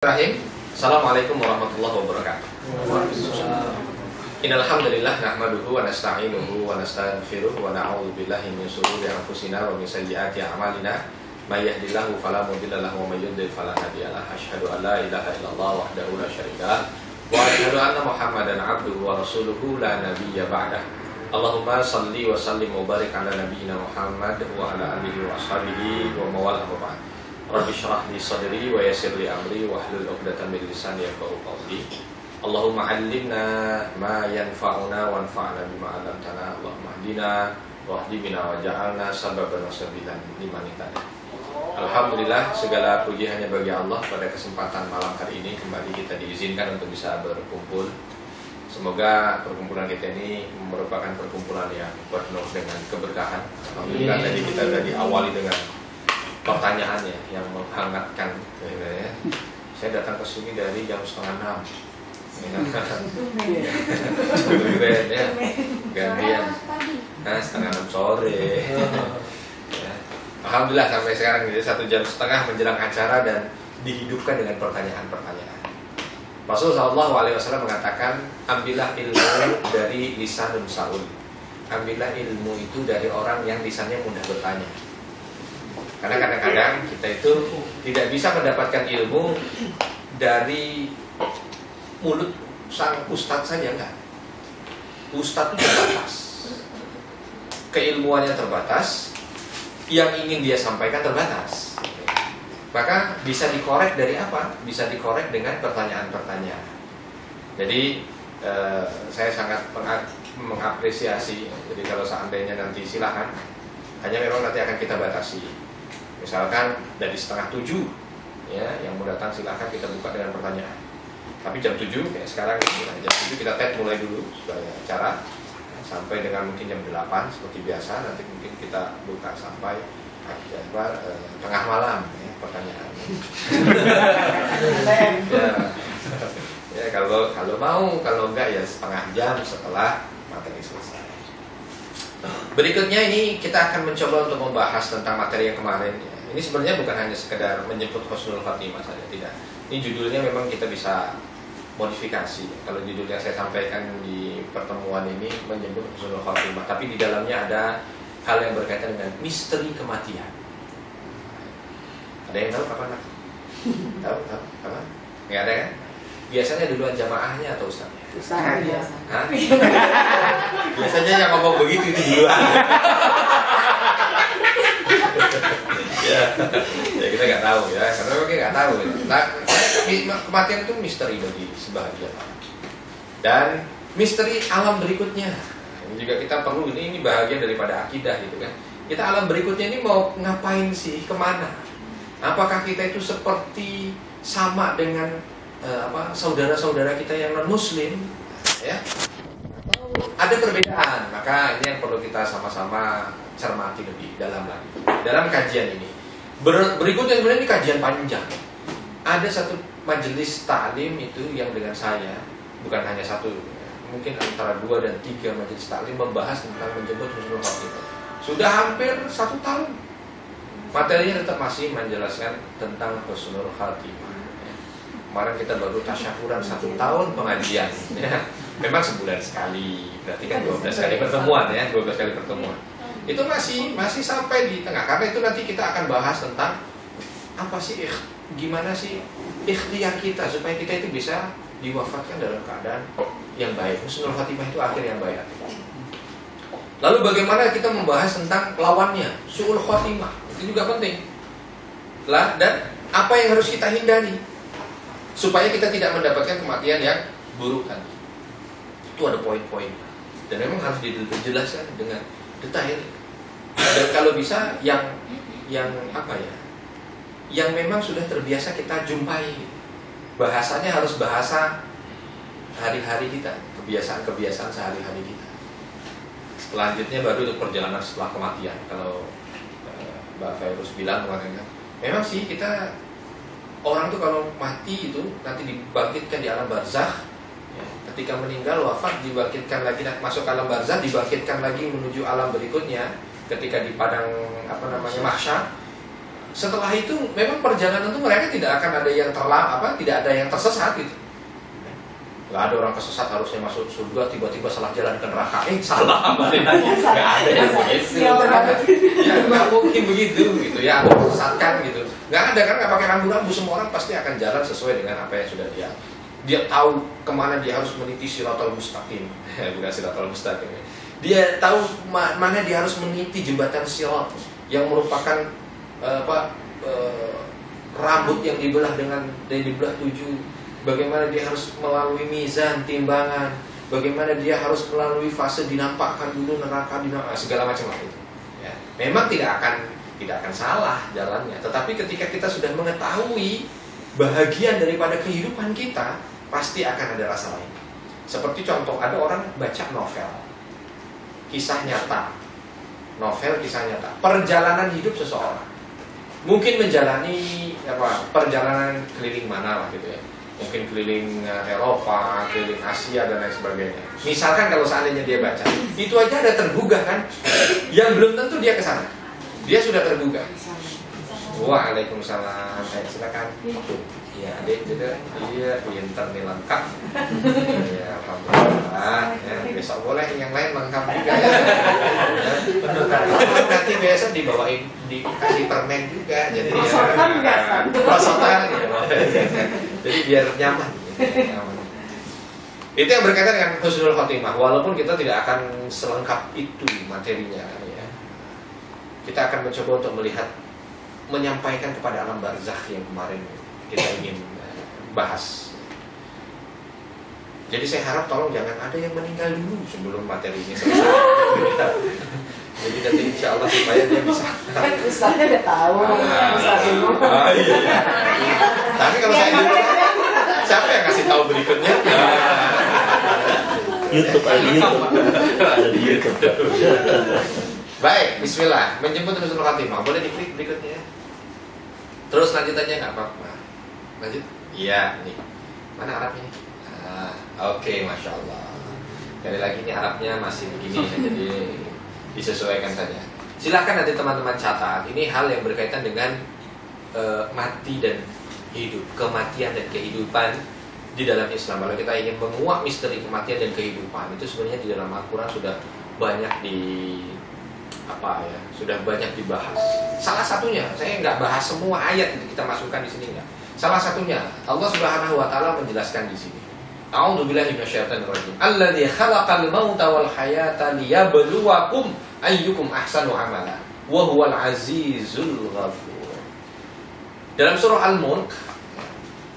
Bismillahirrahmanirrahim. Assalamualaikum warahmatullahi wabarakatuh. Innal hamdalillah nahmaduhu wa nasta'inuhu wa nastaghfiruh wa na'udzu billahi min shururi anfusina wa min sayyiati a'malina. May yahdihillahu fala mudilla lahu wa may yudlil fala hadiya lahu. Asyhadu an la ilaha illallah wahdahu la syarika lahu wa asyhadu anna Muhammadan 'abduhu wa rasuluhu la nabiyya ba'dah. Allahumma shalli wa sallim wa barik ala nabiyyina Muhammad wa ala alihi wa ashabihi wa mawalah wa ba'd. Rabbi shrah li sadri wa yassir li amri wa hlul 'uqdatam min lisani yafqahu qawli. Allahumma 'allimna ma yanfa'una wanfa'na bima 'allamtana. Allahumma hdina wa hdi bina wa ja'alna sababan wa sabilan liman ihtada. Alhamdulillah, segala puji hanya bagi Allah. Pada kesempatan malam hari ini kembali kita diizinkan untuk bisa berkumpul. Semoga perkumpulan kita ini merupakan perkumpulan yang penuh dengan keberkahan. Alhamdulillah, tadi kita sudah diawali dengan pertanyaannya yang menghangatkan. Saya datang ke sini dari jam 5:30. Ya, gantian. 5:30 sore. Ya. Alhamdulillah sampai sekarang jadi 1,5 jam menjelang acara dan dihidupkan dengan pertanyaan-pertanyaan. Rasulullah SAW mengatakan, ambillah ilmu dari lisanun sa'ul. Ambillah ilmu itu dari orang yang lisannya mudah bertanya. Karena kadang-kadang kita itu tidak bisa mendapatkan ilmu dari mulut sang ustadz saja, enggak. Ustadz itu terbatas, keilmuannya terbatas, yang ingin dia sampaikan terbatas. Maka bisa dikorek dari apa? Bisa dikorek dengan pertanyaan-pertanyaan. Jadi saya sangat mengapresiasi. Jadi kalau seandainya nanti silakan, hanya memang nanti akan kita batasi. Misalkan dari 6:30 ya, yang mau datang silakan kita buka dengan pertanyaan. Tapi jam 7 kayak sekarang jam 7 kita mulai dulu supaya acara sampai dengan mungkin jam 8 seperti biasa. Nanti mungkin kita buka sampai tengah malam ya, pertanyaan. ya kalau mau, kalau enggak ya setengah jam setelah materi selesai. Berikutnya ini kita akan mencoba untuk membahas tentang materi yang kemarin. Ini sebenarnya bukan hanya sekedar menyebut husnul khotimah saja, tidak. Ini judulnya memang kita bisa modifikasi. Kalau judul yang saya sampaikan di pertemuan ini menyebut husnul khotimah, tapi di dalamnya ada hal yang berkaitan dengan misteri kematian. Ada yang tahu kapan? Tahu kapan? Nggak ada kan? Biasanya duluan jamaahnya atau ustaznya? Ustaznya. Hah? Biasanya yang ngomong begitu itu duluan. ya kita nggak tahu ya, karena kita nggak tahu. Nah, kematian itu misteri bagi sebahagian orang. Dan misteri alam berikutnya ini juga kita perlu. Ini bahagian daripada akidah gitu kan. Kita alam berikutnya ini mau ngapain sih, kemana? Apakah kita itu seperti sama dengan saudara-saudara kita yang non muslim ya, atau ada perbedaan? Maka ini yang perlu kita sama-sama cermati lebih dalam lagi dalam kajian ini. Berikutnya sebenarnya ini kajian panjang. Ada satu majelis ta'lim itu yang dengan saya, bukan hanya satu, mungkin antara 2 dan 3 majelis ta'lim membahas tentang menyebut husnul khotimah. Sudah hampir 1 tahun. Materinya tetap masih menjelaskan tentang husnul khotimah. Kemarin kita baru tasyakuran 1 tahun pengajian ya. Memang sebulan sekali, berarti kan 12 kali pertemuan ya, 12 kali pertemuan. Itu masih sampai di tengah. Karena itu nanti kita akan bahas tentang apa sih, gimana sih ikhtiar kita supaya kita itu bisa diwafatkan dalam keadaan yang baik. Husnul khotimah itu akhir yang baik. Lalu bagaimana kita membahas tentang lawannya, su'ul khotimah. Itu juga penting. Dan apa yang harus kita hindari supaya kita tidak mendapatkan kematian yang buruk tadi. Itu ada poin-poin. Dan memang harus dijelaskan dengan detail. Dan kalau bisa yang apa ya? Yang memang sudah terbiasa kita jumpai. Bahasanya harus bahasa hari-hari kita, kebiasaan-kebiasaan sehari-hari kita. Selanjutnya baru untuk perjalanan setelah kematian. Kalau Mbak Fairuz bilang kemarin kan, memang sih kita orang tuh kalau mati itu nanti dibangkitkan di alam barzakh. Ya, ketika meninggal wafat dibangkitkan lagi, masuk alam barzakh, dibangkitkan lagi menuju alam berikutnya. Ketika di padang mahsyar setelah itu memang perjalanan itu mereka tidak akan ada yang tidak ada yang tersesat gitu. Nggak ada orang kesesat harusnya masuk surga tiba-tiba salah jalan ke neraka. Salah balik lagi. Nggak ada yang begitu. Ya nggak mungkin begitu gitu ya. Atau tersesatkan gitu. Nggak ada, karena nggak pakai rambu-rambu. Semua orang pasti akan jalan sesuai dengan apa yang sudah dia tahu kemana dia harus meniti siratal mustaqim. Bukan siratal mustaqim. Dia tahu mana dia harus meniti jembatan sirat yang merupakan rambut yang dibelah dibelah 7. Bagaimana dia harus melalui mizan, timbangan. Bagaimana dia harus melalui fase dinampakkan dulu neraka, segala macam itu. Ya. Memang tidak akan salah jalannya. Tetapi ketika kita sudah mengetahui bahagian daripada kehidupan kita, pasti akan ada rasa lain. Seperti contoh, ada orang baca novel, kisah nyata, perjalanan hidup seseorang. Mungkin menjalani perjalanan keliling mana lah gitu ya. Mungkin keliling Eropa, keliling Asia dan lain sebagainya. Misalkan kalau seandainya dia baca, itu aja ada tergugah kan? Yang belum tentu dia ke sana. Dia sudah tergugah. Waalaikumsalam. Silakan. Ya, adik gitu. Iya, pintar nih, lengkap. Ya, alhamdulillah. Ya, besok boleh yang lain lengkap juga ya. Nanti biasa dibawain, dikasih permen juga. Jadi prosotan biasa. Prosotan ya. Jadi biar nyaman. Itu yang berkaitan dengan husnul khotimah. Walaupun kita tidak akan selengkap itu materinya ya. Kita akan mencoba untuk menyampaikan kepada alam barzakh yang kemarin kita ingin bahas. Jadi saya harap tolong jangan ada yang meninggal dulu sebelum materi ini selesai. Jadi nanti insya Allah supaya dia bisa. Kan Ustaznya udah tahu. Iya. Tapi kalau saya dulu, siapa yang kasih tahu berikutnya? YouTube ada di YouTube. Baik, Bismillah. Menjemput husnul khotimah. Boleh diklik berikutnya. Terus lanjutannya nggak apa-apa. Lanjut? Iya, nih. Mana Arabnya? Oke, Masya Allah. Sekali lagi ini Arabnya masih begini ya, jadi disesuaikan saja. Silakan nanti teman-teman catat. Ini hal yang berkaitan dengan mati dan hidup, kematian dan kehidupan di dalam Islam. Kalau kita ingin menguak misteri kematian dan kehidupan, itu sebenarnya di dalam Al-Quran sudah banyak sudah banyak dibahas. Salah satunya, saya nggak bahas semua ayat itu kita masukkan di sini nggak. Salah satunya Allah Subhanahu Wa Taala menjelaskan di sini. A'udzubillahi minasyaitonir rajim. Alladzi khalaqal mauta wal hayata liyabluwakum ayyukum ahsanu amala wa huwal azizul ghafur. Dalam surah Al-Mulk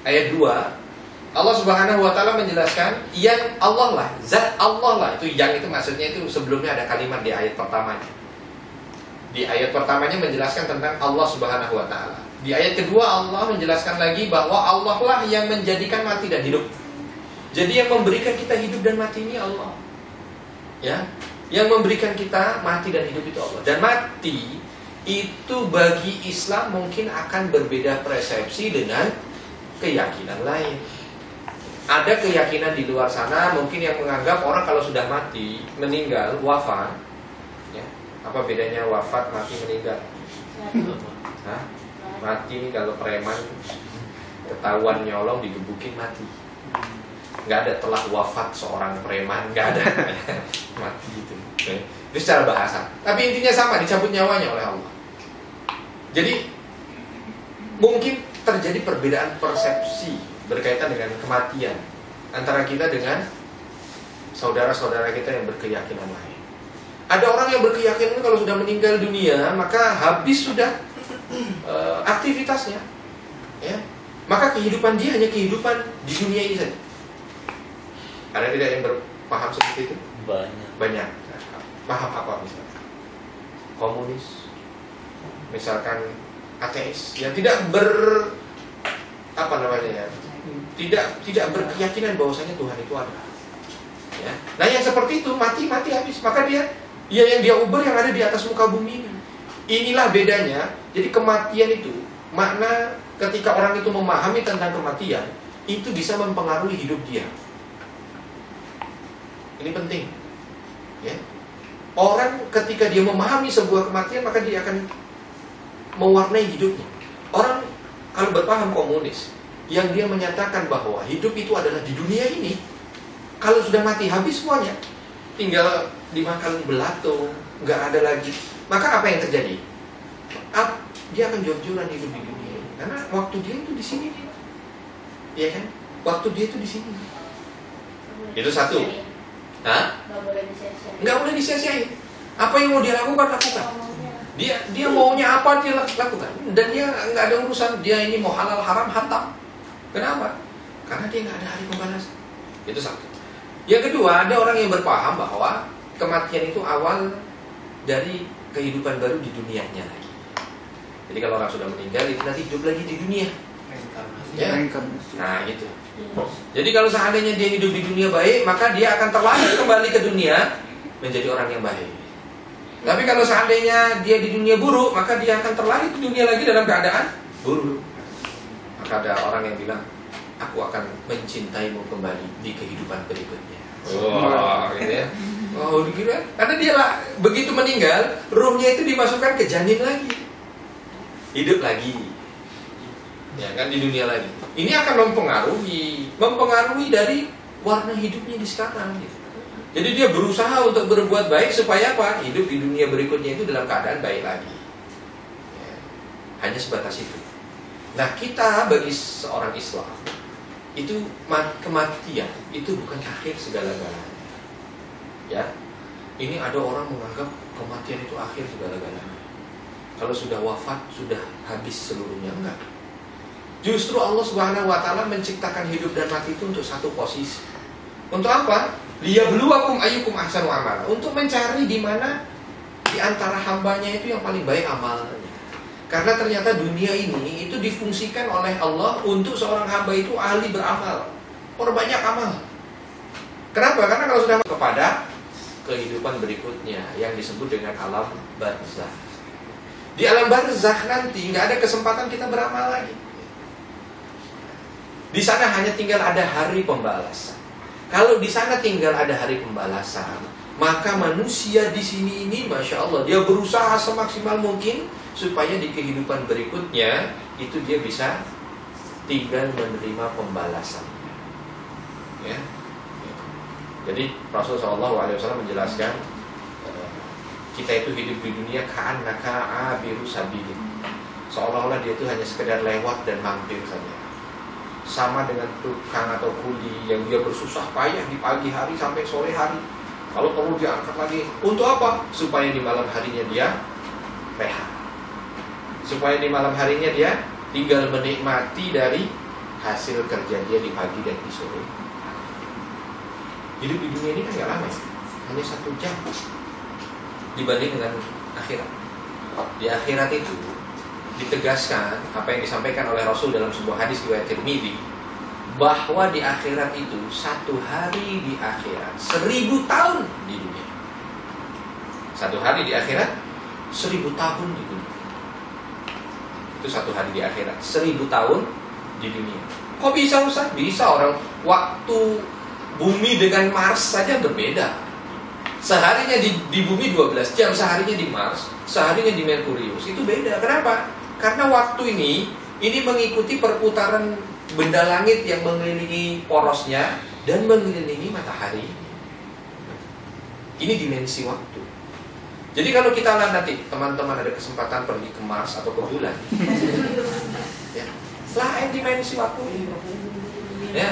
ayat 2, Allah Subhanahu Wa Taala menjelaskan yang Allah lah, zat Allah lah. Itu yang itu maksudnya itu sebelumnya ada kalimat di ayat pertamanya. Di ayat pertamanya menjelaskan tentang Allah Subhanahu Wa Taala. Di ayat kedua Allah menjelaskan lagi bahwa Allah lah yang menjadikan mati dan hidup. Jadi yang memberikan kita hidup dan mati ini Allah. Ya, yang memberikan kita mati dan hidup itu Allah. Dan mati itu bagi Islam mungkin akan berbeda persepsi dengan keyakinan lain. Ada keyakinan di luar sana mungkin yang menganggap orang kalau sudah mati, meninggal, wafat, ya, apa bedanya wafat, mati, meninggal? Hah? Mati kalau preman ketahuan nyolong digebukin mati. Nggak ada telah wafat seorang preman, nggak ada. Mati gitu. Itu secara bahasa. Tapi intinya sama, dicabut nyawanya oleh Allah. Jadi mungkin terjadi perbedaan persepsi berkaitan dengan kematian antara kita dengan saudara-saudara kita yang berkeyakinan lain. Ada orang yang berkeyakinan kalau sudah meninggal dunia maka habis sudah aktivitasnya, ya. Maka kehidupan dia hanya kehidupan di dunia ini saja. Ada tidak yang berpaham seperti itu? Banyak. Paham apa misalnya? Komunis, misalkan ateis yang tidak tidak berkeyakinan bahwasanya Tuhan itu ada. Ya. Nah yang seperti itu mati habis, maka dia yang dia uber yang ada di atas muka bumi ini. Inilah bedanya. Jadi kematian itu makna ketika orang itu memahami tentang kematian itu bisa mempengaruhi hidup dia. Ini penting. Ya. Orang ketika dia memahami sebuah kematian maka dia akan mewarnai hidupnya. Orang kalau berpaham komunis, yang dia menyatakan bahwa hidup itu adalah di dunia ini, kalau sudah mati habis semuanya, tinggal dimakan belatung, nggak ada lagi. Maka apa yang terjadi? Dia akan jor-joran hidup di dunia ini, karena waktu dia itu di sini, ya kan? Waktu dia itu di sini. Itu satu. Hah? Nggak boleh disia-siain. Apa yang mau dia lakukan, lakukan. Dia maunya apa dia lakukan. Dan dia nggak ada urusan dia ini mau halal haram hantam. Kenapa? Karena dia nggak ada hari pembalasan. Itu satu. Yang kedua, ada orang yang berpaham bahwa kematian itu awal dari kehidupan baru di dunianya lagi. Jadi kalau orang sudah meninggal itu nanti hidup lagi di dunia. Ya? Nah gitu. Jadi kalau seandainya dia hidup di dunia baik, maka dia akan terlahir kembali ke dunia menjadi orang yang baik. Tapi kalau seandainya dia di dunia buruk, maka dia akan terlahir di dunia lagi dalam keadaan buruk. Maka ada orang yang bilang, aku akan mencintaimu kembali di kehidupan berikutnya. Oh, gitu ya. Oh, dikira. Karena dia lah begitu meninggal, ruhnya itu dimasukkan ke janin lagi, hidup lagi, ya kan, di dunia lagi. Ini akan mempengaruhi dari warna hidupnya di sekarang. Gitu. Jadi dia berusaha untuk berbuat baik supaya apa? Hidup di dunia berikutnya itu dalam keadaan baik lagi. Ya. Hanya sebatas itu. Nah, kita bagi seorang Islam itu kematian itu bukan akhir segala-galanya. Ya, ini ada orang menganggap kematian itu akhir segala-galanya. Kalau sudah wafat sudah habis seluruhnya, enggak. Justru Allah Subhanahu wa taala menciptakan hidup dan mati itu untuk satu posisi. Untuk apa? Liyabluwakum ayyukum ahsanu amala. Untuk mencari di mana di antara hambanya itu yang paling baik amalnya. Karena ternyata dunia ini itu difungsikan oleh Allah untuk seorang hamba itu ahli beramal, perbanyak amal. Kenapa? Karena kalau sudah kepada kehidupan berikutnya yang disebut dengan alam barzakh. Di alam barzakh nanti nggak ada kesempatan kita beramal lagi. Di sana hanya tinggal ada hari pembalasan. Kalau di sana tinggal ada hari pembalasan, maka manusia di sini ini, masya Allah, dia berusaha semaksimal mungkin supaya di kehidupan berikutnya itu dia bisa tinggal menerima pembalasan. Ya. Jadi Rasulullah SAW menjelaskan, kita itu hidup di dunia ka'annaka abiru sabilin, seolah-olah dia itu hanya sekedar lewat dan mampir saja. Sama dengan tukang atau kuli yang dia bersusah payah di pagi hari sampai sore hari. Kalau perlu dia angkat lagi. Untuk apa? Supaya di malam harinya dia rehat. Supaya di malam harinya dia tinggal menikmati dari hasil kerja dia di pagi dan di sore. Hidup di dunia ini kan gak lama ya? Hanya 1 jam dibanding dengan akhirat. Di akhirat itu ditegaskan apa yang disampaikan oleh Rasul dalam sebuah hadis riwayat Tirmidzi, bahwa di akhirat itu 1 hari di akhirat 1000 tahun di dunia. 1 hari di akhirat 1000 tahun di dunia. Itu 1 hari di akhirat 1000 tahun di dunia. Kok bisa Ustaz? Bisa, orang waktu bumi dengan Mars saja berbeda. Seharinya di bumi 12 jam, seharinya di Mars, seharinya di Merkurius. Itu beda. Kenapa? Karena waktu ini mengikuti perputaran benda langit yang mengelilingi porosnya dan mengelilingi matahari. Ini dimensi waktu. Jadi kalau kita nanti teman-teman ada kesempatan pergi ke Mars atau ke bulan, ya, lain dimensi waktu. Ya,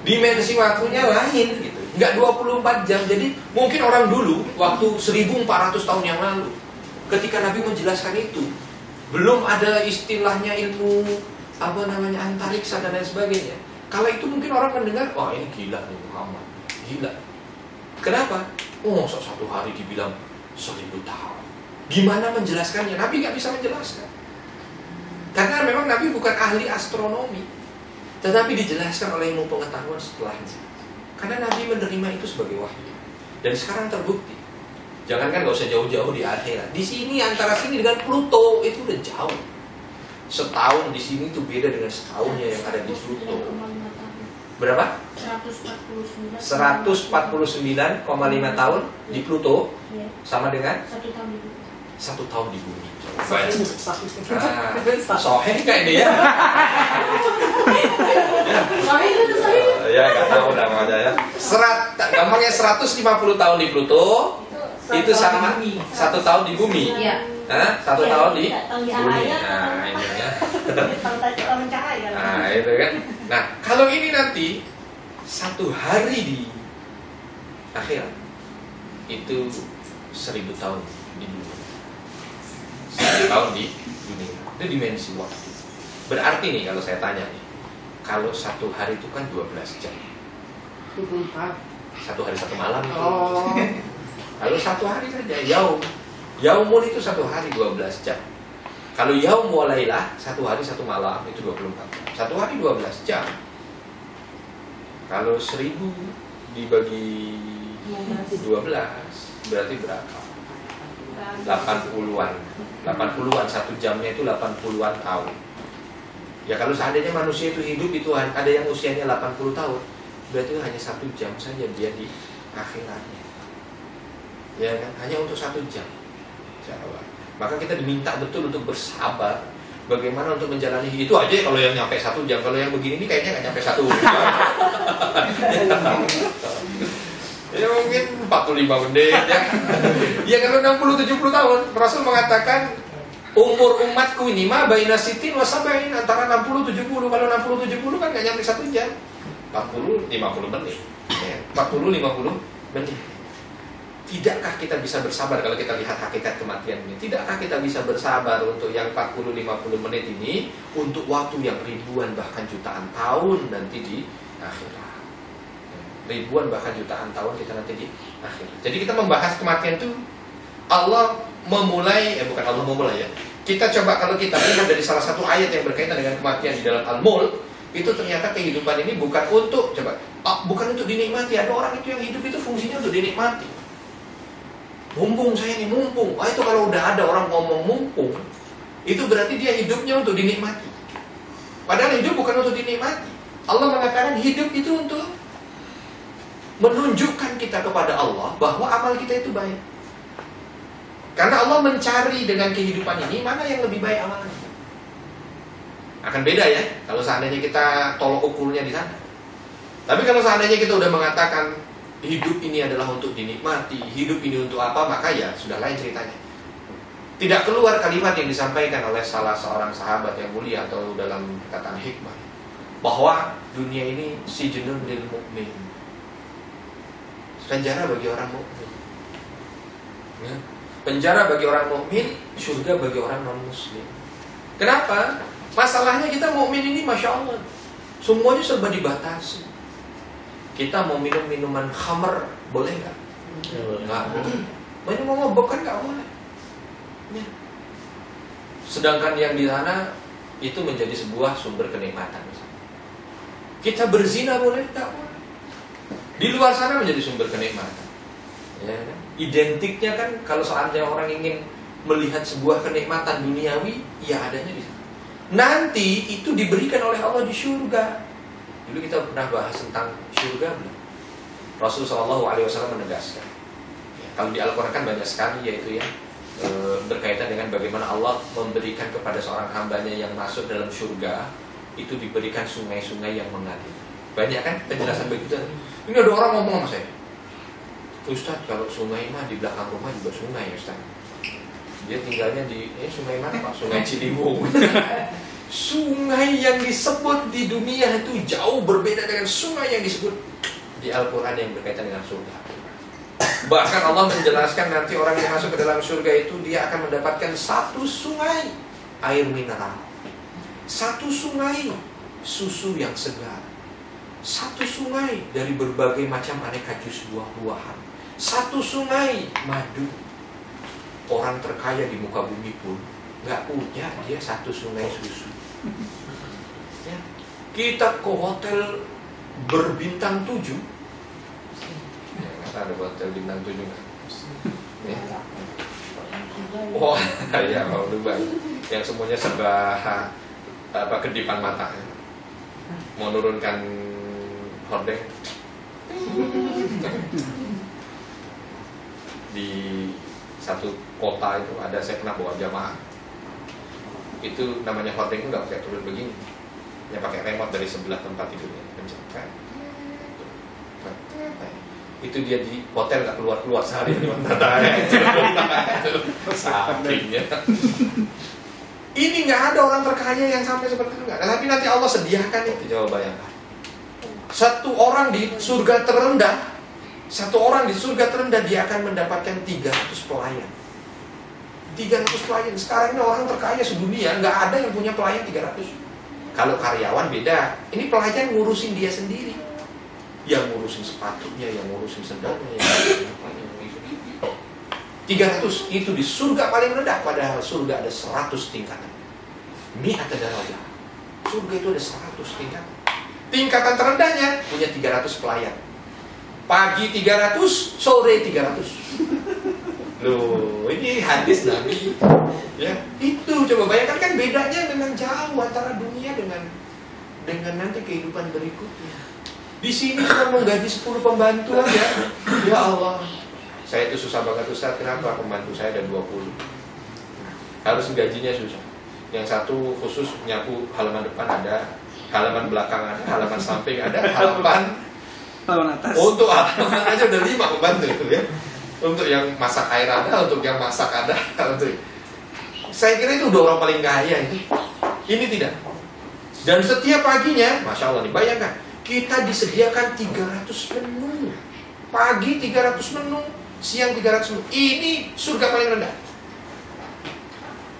dimensi waktunya lain gitu. Nggak 24 jam. Jadi mungkin orang dulu waktu 1400 tahun yang lalu, ketika Nabi menjelaskan itu, belum ada istilahnya ilmu antariksa dan lain sebagainya. Kala itu mungkin orang mendengar, wah ini gila nih Muhammad, gila. Kenapa? Oh, 1 hari dibilang 1000 tahun. Gimana menjelaskannya? Nabi nggak bisa menjelaskan. Karena memang Nabi bukan ahli astronomi, tetapi dijelaskan oleh ilmu pengetahuan setelahnya. Karena Nabi menerima itu sebagai wahyu. Dan sekarang terbukti. Jangankan nggak usah jauh-jauh di akhirat. Di sini antara sini dengan Pluto itu udah jauh. Setahun di sini itu beda dengan setahunnya yang ada di Pluto. Berapa? 149,5 tahun di Pluto sama dengan 1 tahun 1 tahun di bumi. Sahih. Soheh kayak ini ya. Sahih itu sahih. Ya nggak tahu namanya ya. Gampangnya 150 tahun di Pluto itu sama 1 tahun di bumi. Iya. 1 tahun di Tahun di bumi. ayat. Nah ini ya. Tahun cahaya. Nah itu kan. Nah kalau ini nanti 1 hari di akhirat itu 1000 tahun di dunia. 1000 tahun di dunia. Itu dimensi waktu. Berarti nih kalau saya tanya nih, kalau 1 hari itu kan 12 jam. 1 hari 1 malam itu. Oh. Kalau 1 hari saja, yaumun itu 1 hari 12 jam. Kalau yaum walailah 1 hari 1 malam itu 24 jam. 1 hari 12 jam. Kalau 1000 dibagi 12 berarti berapa? 80-an. 80-an 1 jamnya itu 80-an tahun. Ya kalau seandainya manusia itu hidup itu ada yang usianya 80 tahun, berarti hanya 1 jam saja dia di akhiratnya. Ya kan? Hanya untuk 1 jam. Maka kita diminta betul untuk bersabar. Bagaimana untuk menjalani itu aja kalau yang nyampe 1 jam. Kalau yang begini ini kayaknya nggak nyampe 1 jam. Ya mungkin 45 menit ya. Ya kalau 60-70 tahun Rasul mengatakan umur umatku ini mah baina sitin wa sabain, antara 60-70. Kalau 60-70 kan nggak nyampe 1 jam. 40-50 menit ya. 40-50 menit. Tidakkah kita bisa bersabar kalau kita lihat hakikat kematian ini? Tidakkah kita bisa bersabar untuk yang 40-50 menit ini untuk waktu yang ribuan bahkan jutaan tahun nanti di akhirat? Ribuan bahkan jutaan tahun kita nanti di akhirat. Jadi kita membahas kematian itu Allah memulai, bukan Allah memulai ya. Kita coba kalau kita lihat dari salah satu ayat yang berkaitan dengan kematian di dalam Al-Mulk, itu ternyata kehidupan ini bukan untuk bukan untuk dinikmati. Ada orang itu yang hidup itu fungsinya untuk dinikmati. Mumpung saya ini mumpung. Itu kalau udah ada orang ngomong mumpung, itu berarti dia hidupnya untuk dinikmati. Padahal hidup bukan untuk dinikmati. Allah mengatakan hidup itu untuk menunjukkan kita kepada Allah bahwa amal kita itu baik. Karena Allah mencari dengan kehidupan ini mana yang lebih baik amalnya. Akan beda ya kalau seandainya kita tolok ukurnya di sana. Tapi kalau seandainya kita udah mengatakan hidup ini adalah untuk dinikmati, hidup ini untuk apa, maka ya sudah lain ceritanya. Tidak keluar kalimat yang disampaikan oleh salah seorang sahabat yang mulia atau dalam perkataan hikmah bahwa dunia ini sijnun lil mu'min, penjara bagi orang mukmin. Ya. Penjara bagi orang mukmin, surga bagi orang non muslim. Kenapa? Masalahnya kita mukmin ini masya Allah, semuanya serba dibatasi. Kita mau minum minuman khamr, boleh nggak? Nggak boleh. Minum mabuk kan nggak boleh. Ya. Sedangkan yang di sana itu menjadi sebuah sumber kenikmatan. Kita berzina boleh? Nggak boleh. Di luar sana menjadi sumber kenikmatan. Ya, kan? Identiknya kan kalau seandainya orang ingin melihat sebuah kenikmatan duniawi, ya adanya di sana. Nanti itu diberikan oleh Allah di surga. Dulu kita pernah bahas tentang surga belum? Rasulullah SAW menegaskan. Ya, kalau di Al-Quran kan banyak sekali yaitu ya berkaitan dengan bagaimana Allah memberikan kepada seorang hambanya yang masuk dalam surga itu diberikan sungai-sungai yang mengalir. Banyak kan penjelasan begitu. Ini ada orang ngomong sama saya, Ustaz, kalau sungai mah di belakang rumah juga sungai ya Ustaz. Dia tinggalnya di sungai mana Pak? Sungai Ciliwung. Sungai yang disebut di dunia itu jauh berbeda dengan sungai yang disebut di Al-Quran yang berkaitan dengan surga. Bahkan Allah menjelaskan nanti orang yang masuk ke dalam surga itu dia akan mendapatkan 1 sungai air mineral, 1 sungai susu yang segar, 1 sungai dari berbagai macam aneka jus buah-buahan, 1 sungai madu. Orang terkaya di muka bumi pun nggak punya dia 1 sungai susu. Ya. Kita ke hotel berbintang 7, ya, kata ada hotel bintang 7 nggak? Ya. Oh ya mau Dubai yang semuanya serba kedipan mata, ya. Mau nurunkan hordeng di satu kota itu ada, saya pernah bawa jamaah. Itu namanya hording, nggak pakai turun begini, ya pakai remote dari sebelah tempat tidurnya, pencet. Itu dia di hotel nggak keluar sehari di matanya. Sampingnya. Ini nggak ada orang terkaya yang sampai seperti itu, nggak. Tapi nanti Allah sediakan itu. Coba bayangkan. Satu orang di surga terendah dia akan mendapatkan 300 pelayan. 300 pelayan. Sekarang ini orang terkaya sedunia nggak ada yang punya pelayan 300. Kalau karyawan beda. Ini pelayan ngurusin dia sendiri. Yang ngurusin sepatunya, yang ngurusin sendalnya, yang ngurusin 300 itu di surga paling rendah. Padahal surga ada 100 tingkatan. Mi'ata darajah. Surga itu ada 100 tingkatan. Tingkatan terendahnya punya 300 pelayan. Pagi 300, sore 300. Loh, ini hadis Nabi. Ya, itu coba bayangkan, kan bedanya memang jauh antara dunia dengan nanti kehidupan berikutnya. Di sini cuma menggaji 10 pembantu aja. Ya Allah. Saya itu susah banget Ustaz. Kenapa? Pembantu saya ada 20. Harus gajinya susah. Yang satu khusus nyapu halaman depan ada, halaman belakang ada, halaman samping ada, halaman atas. Untuk halaman aja udah 5 pembantu itu ya. Untuk yang masak air ada, untuk yang masak ada, untuk. Saya kira itu udah orang paling kaya ini. Ini tidak. Dan setiap paginya, Masya Allah nih, bayangkan, kita disediakan 300 menu. Pagi 300 menu, siang 300 menu. Ini surga paling rendah.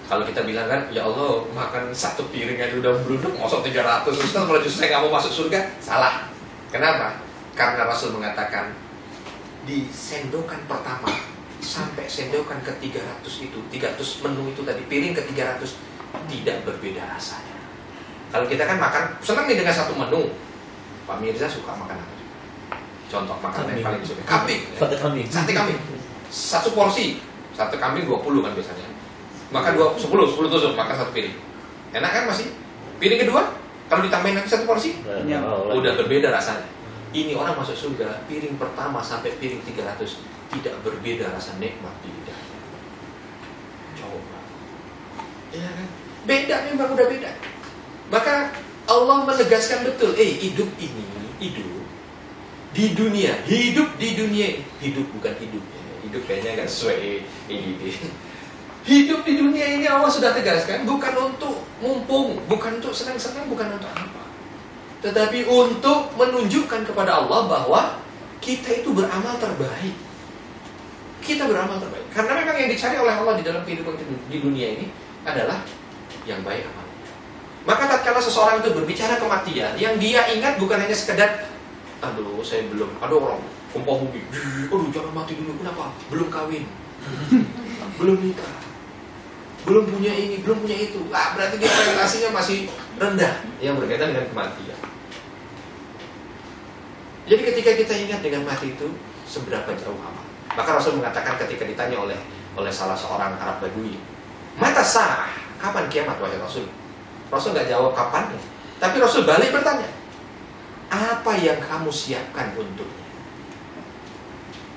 Kalau kita bilang kan, ya Allah, makan satu piring aja udah beruduk, masuk 300. Ustaz, kalau justru saya nggak mau masuk surga, salah. Kenapa? Karena Rasul mengatakan, di sendokan pertama sampai sendokan ke 300 itu, 300 menu itu tadi, piring ke 300, tidak berbeda rasanya. Kalau kita kan makan, senang nih dengan satu menu. Pak Mirza suka makan apa? Contoh makanan yang paling disukai kambing. Sate kambing. Sate kambing. Satu porsi, sate kambing 20 kan biasanya. Makan 10 tusuk, makan satu piring. Enak kan masih? Piring kedua, kalau ditambahin lagi satu porsi, Ya. udah berbeda rasanya. Ini orang masuk surga, piring pertama sampai piring 300 tidak berbeda rasa nikmat di lidahnya. Coba. Ya kan? Beda memang udah beda. Maka Allah menegaskan betul, hidup ini, hidup di dunia, hidup bukan hidupnya. Hidup kayaknya nggak sesuai ini. Hidup di dunia ini Allah sudah tegaskan bukan untuk mumpung, bukan untuk senang-senang, bukan untuk apa. Tetapi untuk menunjukkan kepada Allah bahwa kita itu beramal terbaik. Kita beramal terbaik. Karena memang yang dicari oleh Allah di dalam kehidupan di dunia ini adalah yang baik amal. Maka tatkala seseorang itu berbicara kematian, yang dia ingat bukan hanya sekedar, aduh saya belum, ada orang kumpul bumi, aduh jangan mati dulu, kenapa? Belum kawin, belum nikah, belum punya ini, belum punya itu. Berarti dia relasinya masih rendah yang berkaitan dengan kematian. Jadi ketika kita ingat dengan mati itu, seberapa jauh amal. Maka Rasul mengatakan ketika ditanya oleh salah seorang Arab Badui, mata sah, kapan kiamat wahai Rasul? Rasul nggak jawab kapannya, tapi Rasul balik bertanya, apa yang kamu siapkan untuknya?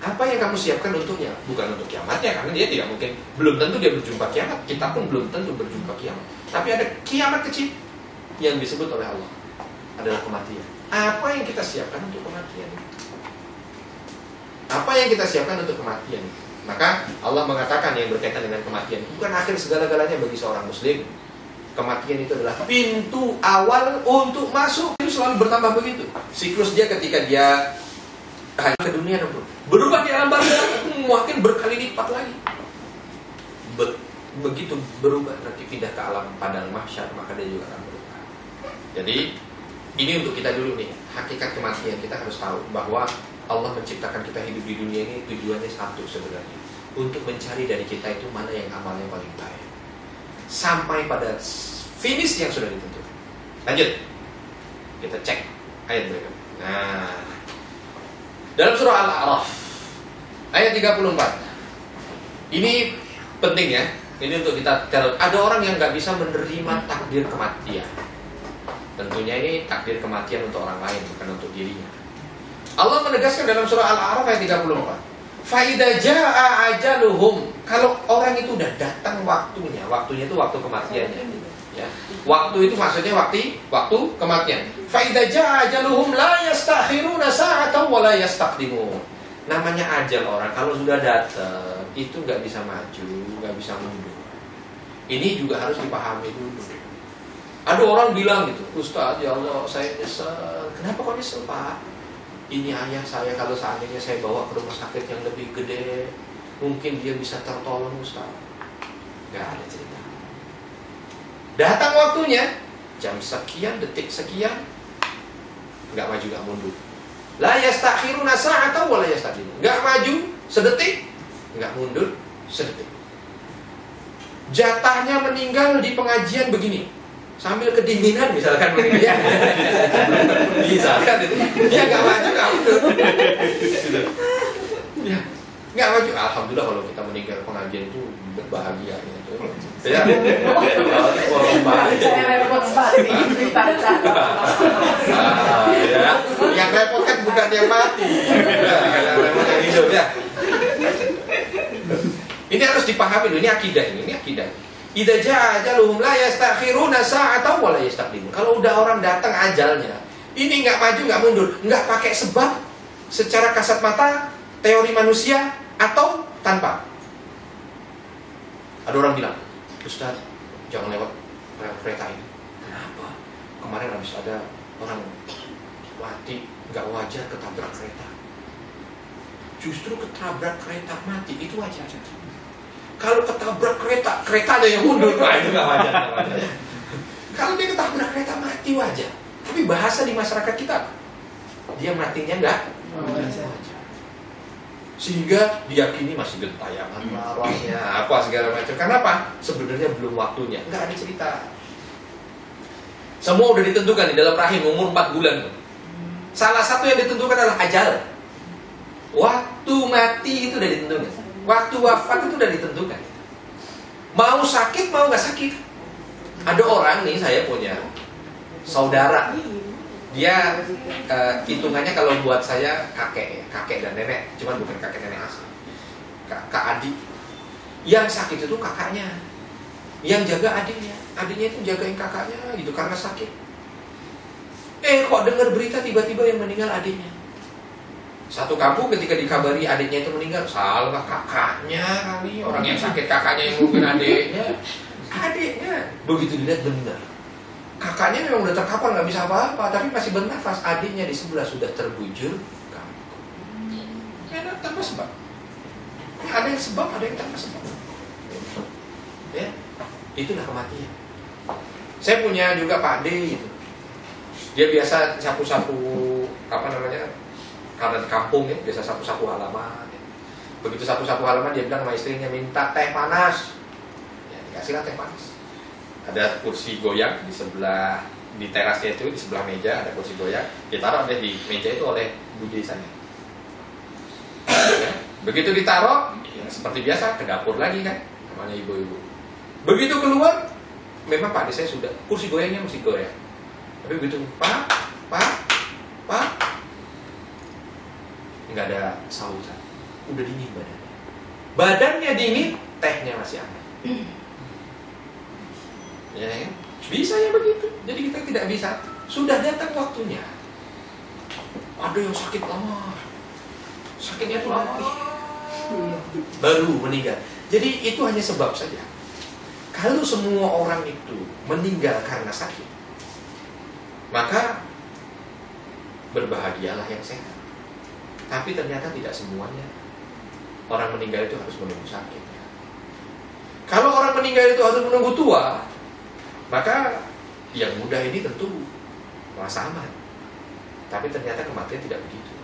Apa yang kamu siapkan untuknya? Bukan untuk kiamatnya, karena dia tidak mungkin, belum tentu dia berjumpa kiamat. Kita pun belum tentu berjumpa kiamat. Tapi ada kiamat kecil yang disebut oleh Allah adalah kematian. Apa yang kita siapkan untuk kematian? Apa yang kita siapkan untuk kematian? Maka Allah mengatakan yang berkaitan dengan kematian bukan akhir segala-galanya bagi seorang muslim. Kematian itu adalah pintu awal untuk masuk. Itu selalu bertambah begitu. Siklus dia ketika dia ke dunia berubah di alam barzakh makin berkali lipat lagi. Begitu berubah nanti pindah ke alam padang mahsyar, maka dia juga akan berubah. Jadi ini untuk kita dulu nih, hakikat kematian kita harus tahu bahwa Allah menciptakan kita hidup di dunia ini tujuannya satu sebenarnya, untuk mencari dari kita itu mana yang amalnya paling baik sampai pada finish yang sudah ditentukan. Lanjut, kita cek ayat berikut. Nah, dalam surah Al-A'raf ayat 34. Ini penting ya. Ini untuk kita, ada orang yang nggak bisa menerima takdir kematian. Tentunya ini takdir kematian untuk orang lain, bukan untuk dirinya. Allah menegaskan dalam surah Al-A'raf ayat 34. Faida jaa ajaluhum. Kalau orang itu udah datang waktunya itu waktu kematiannya. Ya. Waktu itu maksudnya waktu kematian. Faida jaa ajaluhum la yastakhiruna sa'atan wa la yastaqdimun. Namanya ajal orang kalau sudah datang itu nggak bisa maju, nggak bisa mundur. Ini juga harus dipahami dulu. Ada orang bilang gitu, Ustaz, ya Allah, saya nyesel. Kenapa kok nyesel, Pak? Ini ayah saya, kalau seandainya saya bawa ke rumah sakit yang lebih gede, mungkin dia bisa tertolong, Ustaz. Gak ada cerita. Datang waktunya, jam sekian, detik sekian, gak maju, gak mundur. La yastakhiruna sa'atan wa la yastaqdimun. Gak maju sedetik, gak mundur sedetik. Jatahnya meninggal di pengajian begini, sambil kedinginan misalkan ya. Misalkan itu dia nggak maju nggak mundur ya, nggak maju. Alhamdulillah kalau kita meninggal pengajian itu berbahagia gitu ya. Saya repot sekali dibaca. Ya, yang repot kan bukan yang mati, yang repot yang hidup ya. Ini harus dipahami dulu, ini akidah. Idza jaa ajaluhum la yastakhiruna sa'atan wa la yastaqdimun. Kalau udah orang datang ajalnya, ini nggak maju nggak mundur, nggak pakai sebab secara kasat mata, teori manusia atau tanpa. Ada orang bilang, Ustaz, jangan lewat kereta ini. Kenapa? Kemarin habis ada orang mati nggak wajar ketabrak kereta. Justru ketabrak kereta mati itu wajar. Kalau ketabrak keretanya yang mundur, wah itu nggak wajar. Kalau dia ketabrak kereta mati wajar. Tapi bahasa di masyarakat kita, dia matinya nggak wajar. Sehingga diyakini masih gentayangan marahnya, apa segala macam. Karena apa? Sebenarnya belum waktunya. Nggak ada cerita. Semua udah ditentukan di dalam rahim umur 4 bulan. Salah satu yang ditentukan adalah ajal. Waktu mati itu udah ditentukan. Waktu wafat itu udah ditentukan. Mau sakit, mau nggak sakit. Ada orang nih, saya punya saudara. Dia hitungannya kalau buat saya kakek dan nenek, cuman bukan kakek nenek asli. Kak adik. Yang sakit itu kakaknya. Yang jaga adiknya. Adiknya itu jagain kakaknya gitu karena sakit. Kok dengar berita tiba-tiba yang meninggal adiknya. Satu kampung ketika dikabari adiknya itu meninggal, salah kakaknya kali. Orang yang sakit kakaknya yang mungkin adiknya. Adiknya. Begitu dilihat benar. Kakaknya memang udah terkapar nggak bisa apa-apa, tapi masih bernafas. Adiknya di sebelah sudah terbujur kampung. Enak tanpa sebab. Ada yang sebab, ada yang tanpa sebab. Ya, itulah kematian. Saya punya juga Pak D itu. Dia biasa sapu-sapu karena di kampung ya, biasa sapu-sapu halaman ya. Begitu sapu-sapu halaman dia bilang sama istrinya minta teh panas ya, dikasihlah teh panas. Ada kursi goyang di sebelah, di terasnya itu, di sebelah meja ada kursi goyang, ditaruh deh di meja itu oleh Budi sana ya. Begitu ditaruh ya, seperti biasa ke dapur lagi kan, namanya ibu-ibu. Begitu keluar, memang Pak saya sudah, kursi goyangnya masih goyang. Tapi begitu Pak nggak ada sautan, udah dingin badannya dingin, tehnya masih hangat. Ya, bisa ya begitu. Jadi kita tidak bisa. Sudah datang waktunya. Ada yang sakit lama, sakitnya tuh lama, baru meninggal. Jadi itu hanya sebab saja. Kalau semua orang itu meninggal karena sakit, maka berbahagialah yang sehat. Tapi ternyata tidak semuanya orang meninggal itu harus menunggu sakit. Kalau orang meninggal itu harus menunggu tua, maka yang muda ini tentu merasa aman. Tapi ternyata kematian tidak begitu.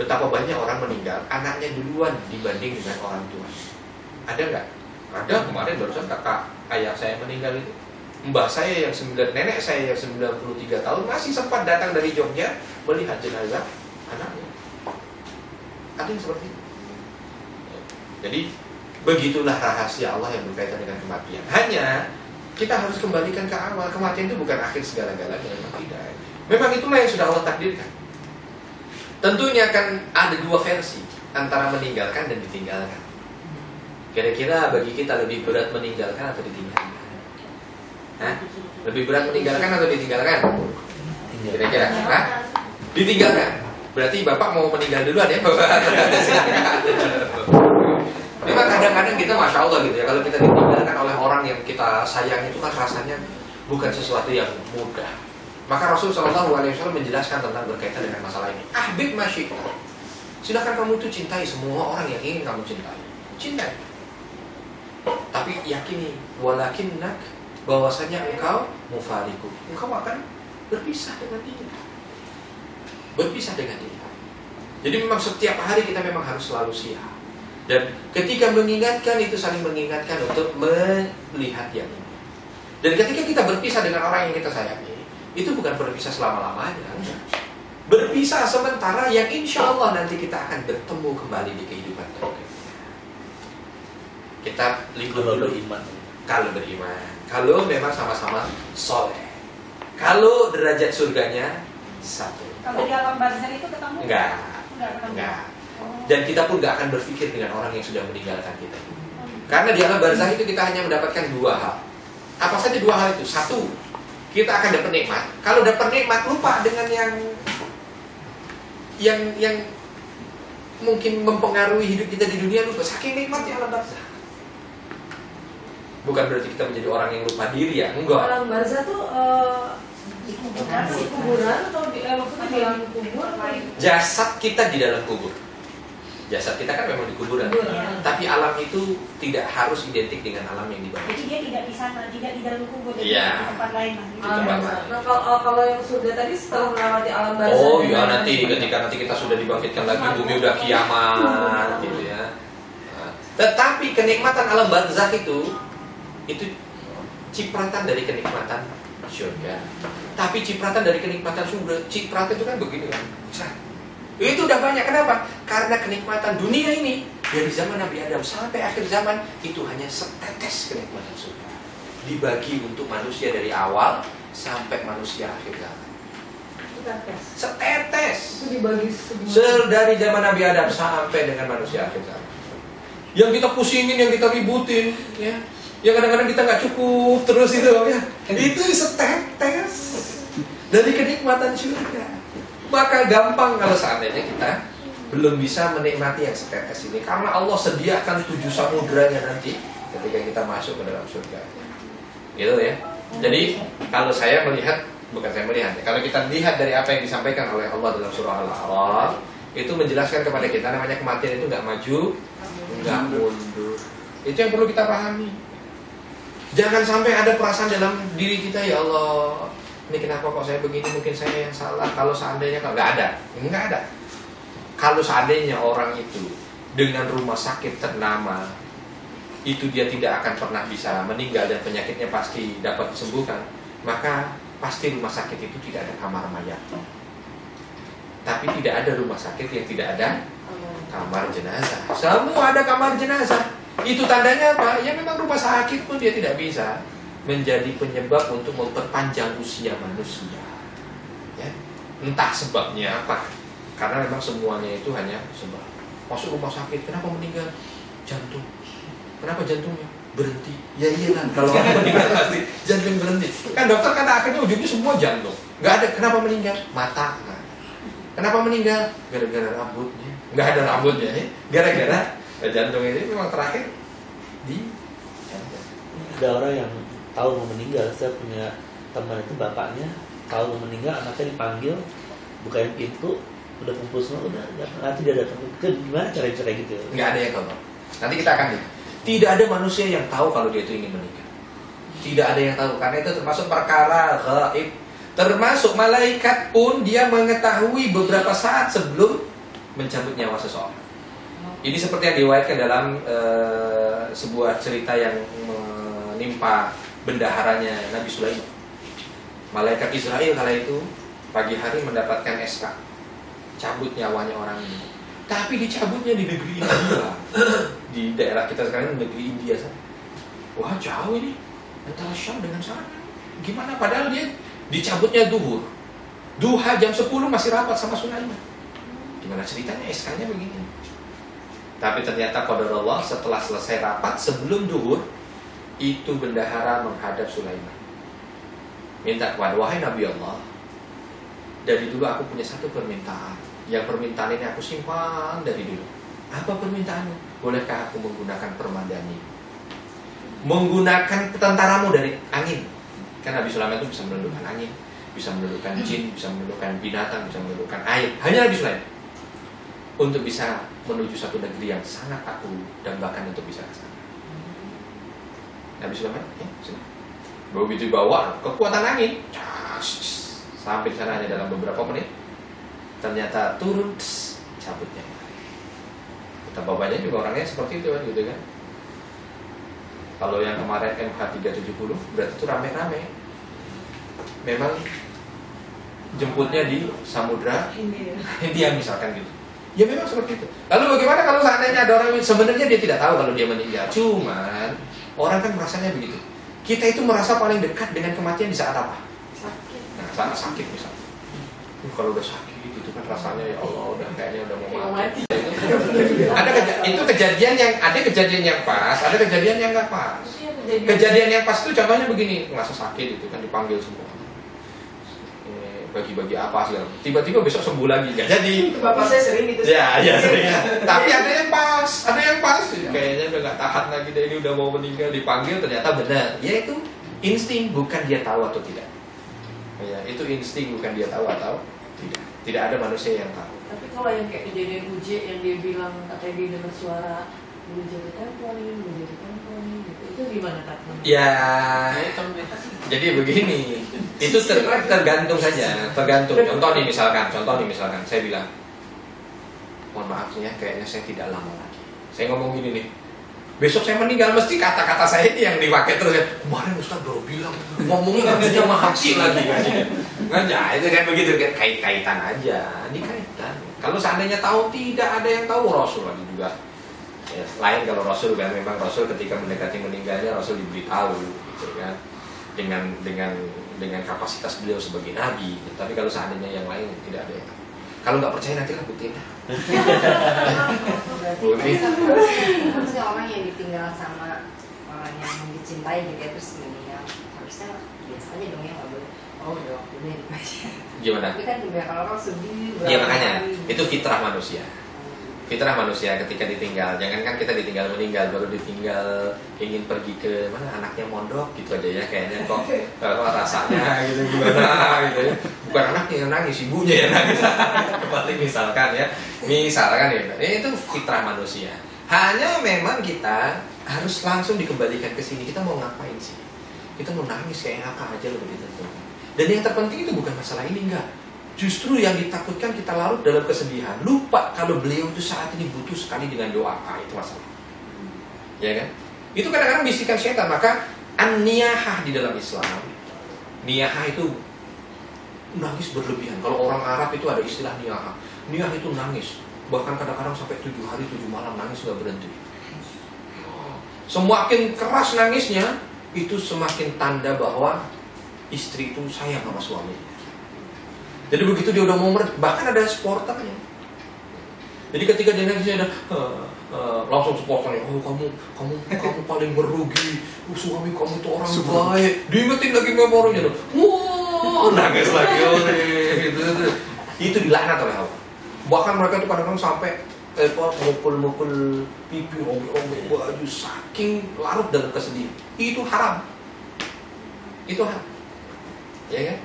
Betapa banyak orang meninggal, anaknya duluan dibanding dengan orang tua. Ada nggak? Ada, kemarin barusan kakak ayah saya meninggal itu. Mbah saya yang nenek saya yang 93 tahun masih sempat datang dari Jogja melihat jenazah anaknya. Ada yang seperti itu. Jadi begitulah rahasia Allah yang berkaitan dengan kematian. Hanya kita harus kembalikan ke awal. Kematian itu bukan akhir segala-galanya, memang tidak. Memang itulah yang sudah Allah takdirkan. Tentunya akan ada dua versi. antara meninggalkan dan ditinggalkan. Kira-kira bagi kita lebih berat meninggalkan atau ditinggalkan? Hah? Lebih berat meninggalkan atau ditinggalkan? Kira-kira? Hah? Ditinggalkan. Berarti Bapak mau meninggal duluan ya? Memang kadang-kadang kita Masya Allah gitu ya, kalau kita ditinggalkan oleh orang yang kita sayang itu kan rasanya bukan sesuatu yang mudah. Maka Rasulullah SAW menjelaskan tentang berkaitan dengan masalah ini. Ahbib masyikta. Silakan kamu itu cintai semua orang yang ingin kamu cintai. Cintai. Tapi yakini, walakinnak, bahwasanya engkau mufariku. Engkau akan berpisah dengan dia. Berpisah dengan dia. Jadi memang setiap hari kita memang harus selalu siap. Dan ketika mengingatkan itu saling mengingatkan untuk melihat yang ini. Dan ketika kita berpisah dengan orang yang kita sayangi, itu bukan berpisah selama-lamanya. Berpisah sementara yang insya Allah nanti kita akan bertemu kembali di kehidupan berikutnya. Kita libur dulu beriman. Kalau beriman, kalau memang sama-sama soleh, kalau derajat surganya satu. Kalau di alam barzah itu ketemu? Enggak. Ketemu. Enggak. Dan kita pun gak akan berpikir dengan orang yang sudah meninggalkan kita. Karena di alam barzah itu kita hanya mendapatkan dua hal. Apa saja dua hal itu? Satu, kita akan dapat nikmat. Kalau dapat nikmat, lupa dengan yang mungkin mempengaruhi hidup kita di dunia, lupa. Saking nikmatnya alam barzah. Bukan berarti kita menjadi orang yang lupa diri ya, enggak. Alam barzah tuh di kuburan atau di maksudnya di alam kubur? Jasad kita di dalam kubur. Jasad kita kan memang di kuburan. Tapi alam itu tidak harus identik dengan alam yang di bawah. Jadi dia tidak di sana, tidak di dalam kubur, Iya. di tempat lain lah. Di tempat lain. Nah kalau yang surga tadi setelah melewati alam barzah. Oh iya, nanti ketika kita sudah dibangkitkan lagi, bumi udah kiamat gitu ya. Nah, tetapi kenikmatan alam barzakh itu cipratan dari kenikmatan surga. Tapi cipratan dari kenikmatan surga, cipratan itu kan begini kan. Itu udah banyak. Kenapa? Karena kenikmatan dunia ini dari zaman Nabi Adam sampai akhir zaman itu hanya setetes kenikmatan surga. Dibagi untuk manusia dari awal sampai manusia akhir zaman. Setetes. Itu dibagi semua. Dari zaman Nabi Adam sampai dengan manusia akhir zaman. Yang kita pusingin, yang kita ributin, ya. Yang kadang-kadang kita nggak cukup terus itu, ya. Itu setetes dari kenikmatan surga. Maka gampang kalau seandainya kita belum bisa menikmati yang setetes ini, karena Allah sediakan 7 samudranya nanti ketika kita masuk ke dalam surga. Gitu ya. Jadi kalau saya melihat, bukan saya melihat, kalau kita lihat dari apa yang disampaikan oleh Allah dalam surah Al-A'raf, itu menjelaskan kepada kita namanya kematian itu nggak maju, nggak mundur. Itu yang perlu kita pahami. Jangan sampai ada perasaan dalam diri kita, ya Allah, ini kenapa kok saya begini, mungkin saya yang salah. Kalau seandainya, kalau nggak ada, ini nggak ada. Kalau seandainya orang itu dengan rumah sakit ternama, itu dia tidak akan pernah bisa meninggal dan penyakitnya pasti dapat disembuhkan, maka pasti rumah sakit itu tidak ada kamar mayat. Tapi tidak ada rumah sakit yang tidak ada kamar jenazah. Semua ada kamar jenazah. Itu tandanya apa? Ya memang rumah sakit pun dia tidak bisa menjadi penyebab untuk memperpanjang usia manusia. Ya. Entah sebabnya apa. Karena memang semuanya itu hanya sebab. Masuk rumah sakit, kenapa meninggal? Jantung. Kenapa jantungnya? Berhenti. Ya iyalah, kalau orang meninggal pasti jantung berhenti. Kan dokter kan akhirnya ujungnya semua jantung. Nggak ada. Kenapa meninggal? Mata. Nah. Kenapa meninggal? Gara-gara rambutnya. Nggak ada rambutnya. Ya. Gara-gara jantung ini memang terakhir di jantung. Ada orang yang tahu mau meninggal. Saya punya teman itu, bapaknya tahu mau meninggal, anaknya dipanggil, bukain pintu, udah kumpul semua, udah nanti dia datang. Gimana cara kayak gitu? Nggak ada yang tahu. Nanti kita akan lihat. Tidak ada manusia yang tahu kalau dia itu ingin meninggal. Tidak ada yang tahu, karena itu termasuk perkara gaib. Termasuk malaikat pun dia mengetahui beberapa saat sebelum mencabut nyawa seseorang. Ini seperti yang diriwayatkan dalam sebuah cerita yang menimpa bendaharanya Nabi Sulaiman. Malaikat Israel kala itu pagi hari mendapatkan SK, cabut nyawanya orang ini. Tapi dicabutnya di negeri India. Di daerah kita sekarang negeri India. Wah, jauh ini antara Syam dengan sana. Gimana? Padahal dia dicabutnya duhur. Duha jam 10 masih rapat sama Sulaiman. Gimana ceritanya? SK-nya begini. Tapi ternyata qadarullah setelah selesai rapat sebelum zuhur, itu bendahara menghadap Sulaiman. Minta kepada, wahai Nabi Allah, dari dulu aku punya satu permintaan. Yang permintaan ini aku simpan dari dulu. Apa permintaanmu? Bolehkah aku menggunakan permadani? Menggunakan tentaramu dari angin. Kan Nabi Sulaiman itu bisa menundukkan angin, bisa menundukkan jin, bisa menundukkan binatang, bisa menundukkan air. Hanya Nabi Sulaiman. Untuk bisa menuju satu negeri yang sangat aku dambakan untuk bisa ke sana. Nabi Sulaiman, ya, sini. Begitu bawa kekuatan angin, sampai sana hanya dalam beberapa menit. Ternyata turun, cabutnya. Kata bapaknya juga orangnya seperti itu kan, gitu kan. Kalau yang kemarin MH370 berarti itu rame-rame. Memang jemputnya di Samudra Hindia misalkan gitu. Ya memang seperti itu. Lalu bagaimana kalau seandainya ada orang yang sebenarnya dia tidak tahu kalau dia meninggal. Cuman orang kan merasanya begitu. Kita itu merasa paling dekat dengan kematian di saat apa? Sakit. Nah, saat sakit misalnya. Kalau udah sakit itu kan rasanya ya Allah udah kayaknya udah mau mati. Itu kejadian yang pas, ada kejadian yang nggak pas. Kejadian yang pas itu contohnya begini, merasa sakit itu kan dipanggil semua. Bagi-bagi apa sih? Tiba-tiba besok sembuh lagi nggak jadi. Bapak saya sering gitu. Ya sering. Tapi ada yang pas. Kayaknya udah nggak tahan lagi deh, ini udah mau meninggal, dipanggil ternyata benar. Ya itu insting, bukan dia tahu atau tidak. Ya itu insting, bukan dia tahu atau tidak. Tidak ada manusia yang tahu. Tapi kalau yang kayak kejadian Uje yang dia bilang katanya dia dengar suara menjadikan poin gitu, itu gimana Kak? Ya, jadi begini, itu tergantung saja, tergantung. Contoh nih misalkan, saya bilang, mohon maaf ya, kayaknya saya tidak lama lagi. Saya ngomong gini nih, besok saya meninggal, mesti kata-kata saya ini yang dipakai terus. Kemarin Ustaz baru bilang, ngomongnya harusnya mahasi lagi. Nggak, itu kan begitu, kan kait-kaitan aja, dikaitkan. Kalau seandainya tahu, tidak ada yang tahu, Rasul lagi juga. Ya, lain kalau Rasul kan, memang Rasul ketika mendekati meninggalnya Rasul diberitahu gitu kan, dengan kapasitas beliau sebagai nabi. Tapi kalau seandainya yang lain tidak ada yang tahu. Kalau nggak percaya nanti lah buktiin. Berarti harusnya orang yang ditinggal sama orang yang dicintai gitu ya, terus meninggal harusnya biasanya dong ya nggak boleh. Oh udah waktunya dibayar. Gimana? Tapi kan kebanyakan orang sedih. Iya makanya itu fitrah manusia. Fitrah manusia ketika ditinggal, jangankan kita ditinggal meninggal, baru ditinggal ingin pergi ke mana anaknya mondok gitu aja ya, kayaknya kok rasanya gitu gimana gitu ya. Bukan anaknya yang nangis, ibunya yang nangis. Kembali misalkan ya itu fitrah manusia. Hanya memang kita harus langsung dikembalikan ke sini. Kita mau ngapain sih? Kita mau nangis kayak apa aja loh gitu. Dan yang terpenting itu bukan masalah ini, enggak. Justru yang ditakutkan kita larut dalam kesedihan, lupa kalau beliau itu saat ini butuh sekali dengan doa. Itu masalah. Ya kan? Itu kadang-kadang bisikan syaitan. Maka an-niyahah di dalam Islam, niyahah itu nangis berlebihan. Kalau orang Arab itu ada istilah niyahah. Niyah itu nangis. Bahkan kadang-kadang sampai 7 hari 7 malam nangis nggak berhenti. Semakin keras nangisnya, itu semakin tanda bahwa istri itu sayang sama suaminya. Jadi begitu dia udah mau bahkan ada supporternya. Jadi ketika dia nangis dia langsung supporternya, oh kamu paling merugi, suami kamu itu orang baik. Diingetin lagi memorinya tuh, wah nangis lagi, gitu. Itu dilaknat oleh Allah. Bahkan mereka tuh kadang-kadang sampai mukul pipi, robek baju, saking larut dalam kesedihan. Itu haram. Itu haram. Ya kan?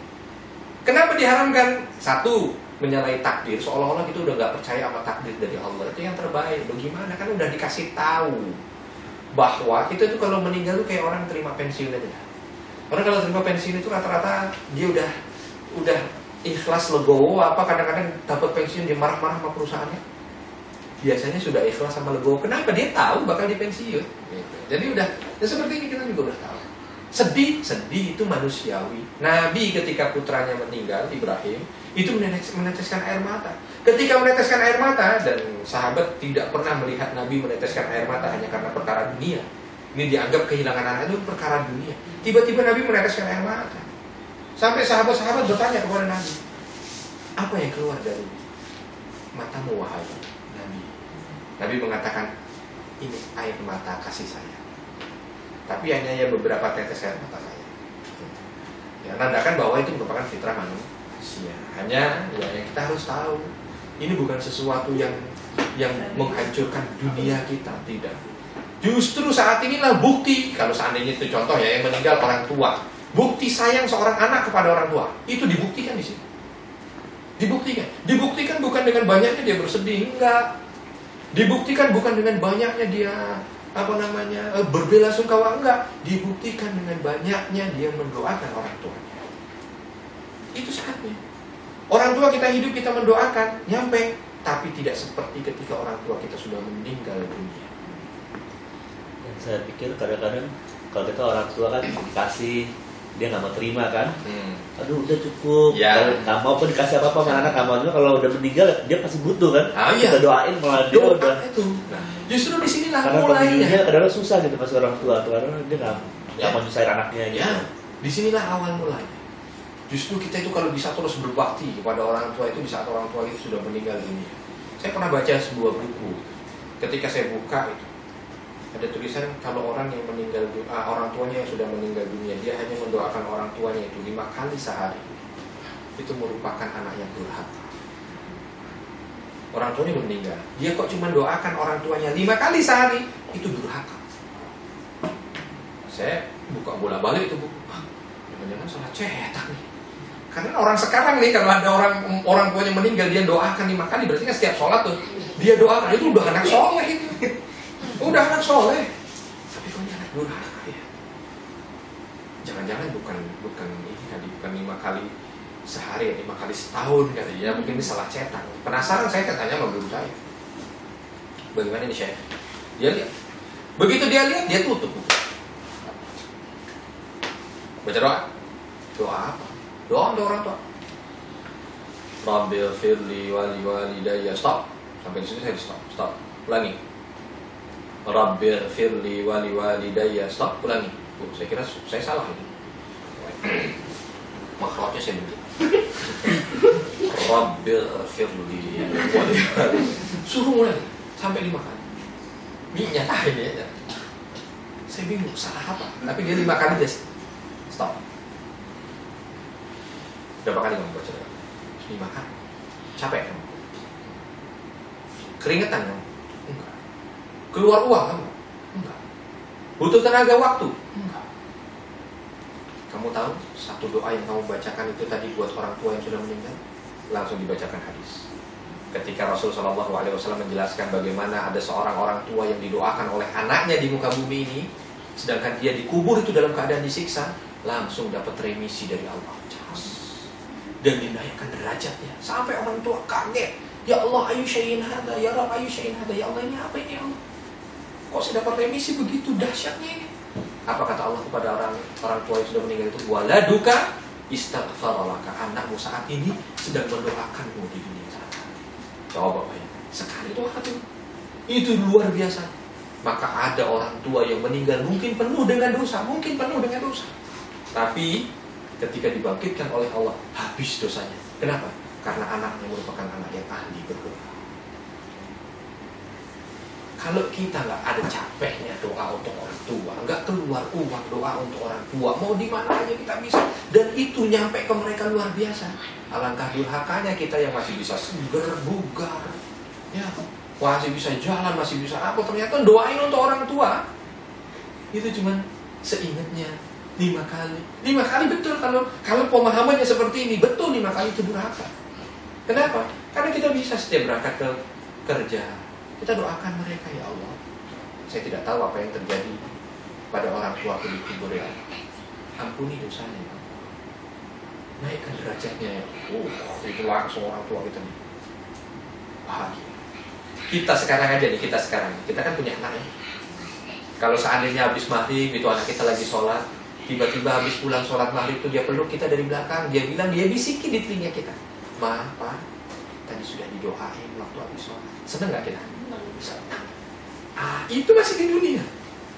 Kenapa diharamkan? Satu, menyalahi takdir. Seolah-olah kita udah nggak percaya sama takdir dari Allah. Itu yang terbaik. Bagaimana? Kan udah dikasih tahu bahwa kita itu kalau meninggal tuh kayak orang terima pensiun aja. Orang kalau terima pensiun itu rata-rata dia udah ikhlas legowo. Apa kadang-kadang dapat pensiun dia marah-marah sama perusahaannya. Biasanya sudah ikhlas sama legowo. Kenapa? Dia tahu bakal dipensiun. Jadi udah. Ya seperti ini kita juga udah tahu. Sedih itu manusiawi. Nabi ketika putranya meninggal, Ibrahim, itu meneteskan air mata. Ketika meneteskan air mata, dan sahabat tidak pernah melihat Nabi meneteskan air mata hanya karena perkara dunia. Ini dianggap kehilangan anak itu perkara dunia. Tiba-tiba Nabi meneteskan air mata. Sampai sahabat-sahabat bertanya kepada Nabi, apa yang keluar dari matamu wahai Nabi? Nabi mengatakan, ini air mata kasih saya, tapi hanya ya beberapa tetes air mata saya. Ya, menandakan bahwa itu merupakan fitrah manusia. Hanya ya yang kita harus tahu, ini bukan sesuatu yang menghancurkan dunia kita, tidak. Justru saat inilah bukti, kalau seandainya itu contoh ya, yang meninggal orang tua, bukti sayang seorang anak kepada orang tua, itu dibuktikan di sini. Dibuktikan bukan dengan banyaknya dia bersedih, enggak. Dibuktikan bukan dengan banyaknya dia berbelasungkawa, enggak. Dibuktikan dengan banyaknya dia mendoakan orang tuanya. Itu saatnya. Orang tua kita hidup, kita mendoakan, nyampe. Tapi tidak seperti ketika orang tua kita sudah meninggal dunia. Dan saya pikir kadang-kadang kalau kita orang tua kan dikasih, dia nggak mau terima kan. Aduh udah cukup, nggak mau pun dikasih apa-apa sama anak kamu. Kalau udah meninggal dia pasti butuh kan. Kita doain malah dia udah itu. Nah, justru di sinilah mulainya. Karena kadang-kadang susah gitu pas orang tua tuh, karena dia nggak mau nyusahin anaknya gitu. Ya, di sinilah awal mulanya. Justru kita itu kalau bisa terus berbakti kepada orang tua itu di saat orang tua itu sudah meninggal dunia. Saya pernah baca sebuah buku. Ketika saya buka itu ada tulisan kalau orang yang meninggal orang tuanya yang sudah meninggal dunia, dia hanya mendoakan orang tuanya itu 5 kali sehari. Itu merupakan anak yang durhaka. Orang tuanya meninggal, dia kok cuma doakan orang tuanya 5 kali sehari, itu durhaka. Saya buka bola-balik itu buku. Jangan-jangan salah cetak nih. Karena orang sekarang nih kalau ada orang tuanya meninggal dia doakan 5 kali, berarti kan setiap sholat tuh dia doakan, itu udah anak soleh itu. Udah anak soleh. Tapi kok anak durhaka ya. Jangan-jangan bukan ini tadi, bukan 5 kali sehari, 5 kali setahun katanya. Ya mungkin ini salah cetak. Penasaran saya katanya sama guru saya. Bagaimana ini Syekh? Dia lihat. Begitu dia lihat, dia tutup. Baca doa. Doa apa? Doa untuk orang tua. Rabbil firli wali walidayya. Stop. Sampai di sini saya stop. Ulangi. Rabbil firli wali walidayya. Stop. Ulangi. Saya kira saya salah ini. Makhrajnya saya benci. Rabbil firli wali walidayya. Suruh ulangi sampai 5 kali. Ini nyata ini ya. Saya bingung salah apa. Tapi dia 5 kali just stop. Berapa kali kamu baca? 5 kali. Capek kamu? Keringetan kamu? Enggak. Keluar uang kamu? Enggak. Butuh tenaga waktu? Enggak. Kamu tahu satu doa yang kamu bacakan itu tadi buat orang tua yang sudah meninggal? Langsung dibacakan hadis. Ketika Rasulullah SAW menjelaskan bagaimana ada seorang orang tua yang didoakan oleh anaknya di muka bumi ini, sedangkan dia dikubur itu dalam keadaan disiksa, langsung dapat remisi dari Allah. Dan dinaikkan derajatnya sampai orang tua kaget. Ya Allah, ayu syai'in hada, ya Rabb ayu syai'in hada. Ya Allah, ini apa ini ya Allah? Kok saya dapat remisi begitu dahsyatnya ini? Apa kata Allah kepada orang tua yang sudah meninggal itu? Waladuka istaghfaralaka, anakmu saat ini sedang mendoakanmu di dunia sana. Coba bayangkan, sekali doa itu luar biasa. Maka ada orang tua yang meninggal mungkin penuh dengan dosa, tapi ketika dibangkitkan oleh Allah, habis dosanya. Kenapa? Karena anaknya merupakan anak yang ahli berdoa. Kalau kita nggak ada capeknya doa untuk orang tua, nggak keluar uang doa untuk orang tua, mau di mana aja kita bisa, dan itu nyampe ke mereka luar biasa. Alangkah durhakanya kita yang masih bisa seger, bugar, ya, masih bisa jalan, masih bisa apa, ternyata doain untuk orang tua itu cuman seingatnya 5 kali. 5 kali betul kalau pemahamannya seperti ini, betul 5 kali itu durhaka. Kenapa? Karena kita bisa setiap berangkat ke kerja, kita doakan mereka, ya Allah, saya tidak tahu apa yang terjadi pada orang tuaku di kubur, ya ampuni dosanya, naikkan derajatnya, ya. Itu langsung orang tua kita bahagia. Kita sekarang aja nih, kita kan punya anak ya. Kalau seandainya habis maghrib itu anak kita lagi sholat, tiba-tiba habis pulang sholat maghrib itu dia peluk kita dari belakang, dia bilang, dia bisikin di telinga kita, "Ma, Pak, tadi sudah didoain waktu habis sholat." Senang gak kita? Senang. Itu masih di dunia.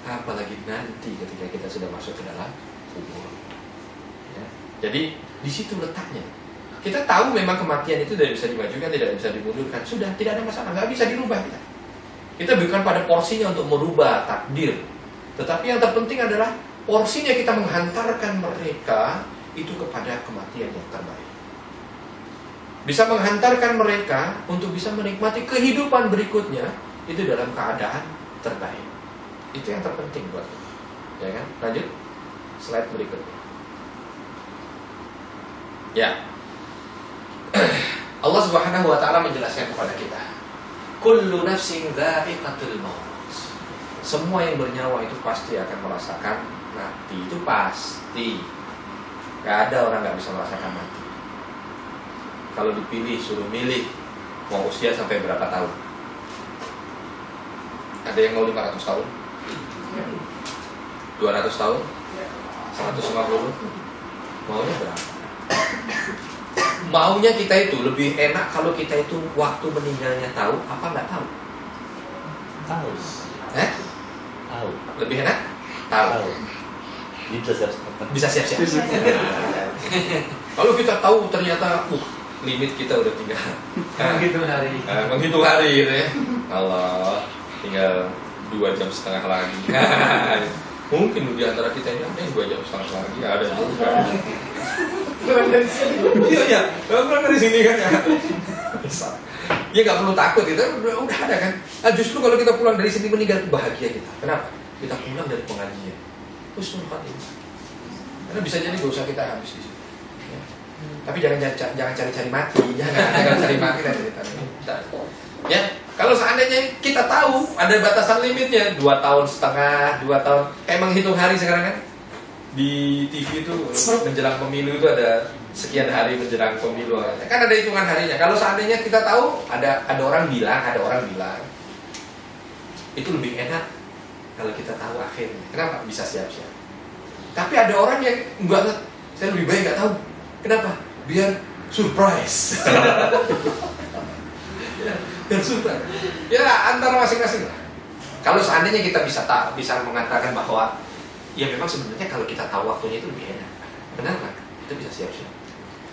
Apalagi nanti ketika kita sudah masuk ke dalam kubur. Ya. Jadi di situ letaknya. Kita tahu memang kematian itu tidak bisa dimajukan, tidak bisa dimundurkan. Sudah, tidak ada masalah, nggak bisa dirubah kita. Kita bukan pada porsinya untuk merubah takdir. Tetapi yang terpenting adalah porsinya kita menghantarkan mereka itu kepada kematian yang terbaik. Bisa menghantarkan mereka untuk bisa menikmati kehidupan berikutnya itu dalam keadaan terbaik. Itu yang terpenting buat kita. Ya kan? Lanjut. Slide berikutnya. Ya. Allah Subhanahu wa taala menjelaskan kepada kita, kullu nafsin dha'iqatul maut. Semua yang bernyawa itu pasti akan merasakan mati. Itu pasti. Gak ada orang gak bisa merasakan mati. Kalau dipilih, suruh milih mau usia sampai berapa tahun? Ada yang mau 500 tahun? 200 tahun? 150? Maunya berapa? Maunya kita itu lebih enak kalau kita itu waktu meninggalnya tahu apa nggak tahu? Tahu. Tahu. Lebih enak? Tahu. Bisa siap-siap. Kalau kita tahu ternyata limit kita udah tinggal menghitung hari gitu ya. Allah tinggal 2,5 jam lagi. Mungkin di antara kita ini ada yang 2,5 jam lagi, ada juga. Pulang dari sini. Iya, pulang dari sini kan. Ya nggak perlu takut, itu udah ada kan. Nah, justru kalau kita pulang dari sini meninggal itu bahagia kita. Kenapa? Kita pulang dari pengajian. Husnul khatimah. Karena bisa jadi dosa kita habis di sini. Ya. Tapi jangan cari-cari mati, jangan cari mati dan cerita. Ya, kalau seandainya kita tahu ada batasan limitnya 2,5 tahun, 2 tahun, emang hitung hari sekarang kan di TV itu menjelang pemilu itu ada sekian hari menjelang pemilu kan ada hitungan harinya. Kalau seandainya kita tahu ada orang bilang itu lebih enak kalau kita tahu akhirnya. Kenapa? Bisa siap-siap. Tapi ada orang yang enggak, saya lebih baik nggak tahu. Kenapa? Biar surprise. Dan surprise. Ya antara masing-masing lah. Kalau seandainya kita bisa mengatakan bahwa ya memang sebenarnya kalau kita tahu waktunya itu lebih enak. Kenapa? Kita bisa siap-siap.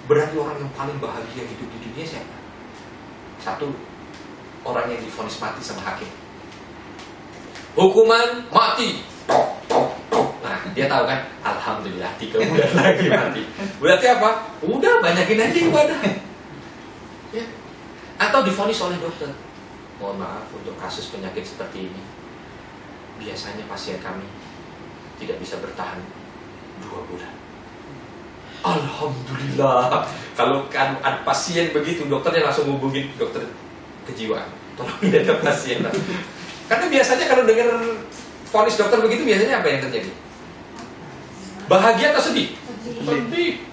Berarti orang yang paling bahagia hidup di dunia siapa? Satu, orang yang divonis mati sama hakim. Hukuman mati. Nah, dia tahu kan? Alhamdulillah 3 bulan lagi mati. Berarti apa? Udah banyakin aja ibadah. Ya. Atau divonis oleh dokter. Mohon maaf untuk kasus penyakit seperti ini. Biasanya pasien kami tidak bisa bertahan 2 bulan. Alhamdulillah. Kalau kan ada pasien begitu, dokternya langsung hubungin dokter kejiwaan. Tolong ada pasien. Karena biasanya kalau dengar vonis dokter begitu, biasanya apa yang terjadi? Bahagia atau sedih? Sedih.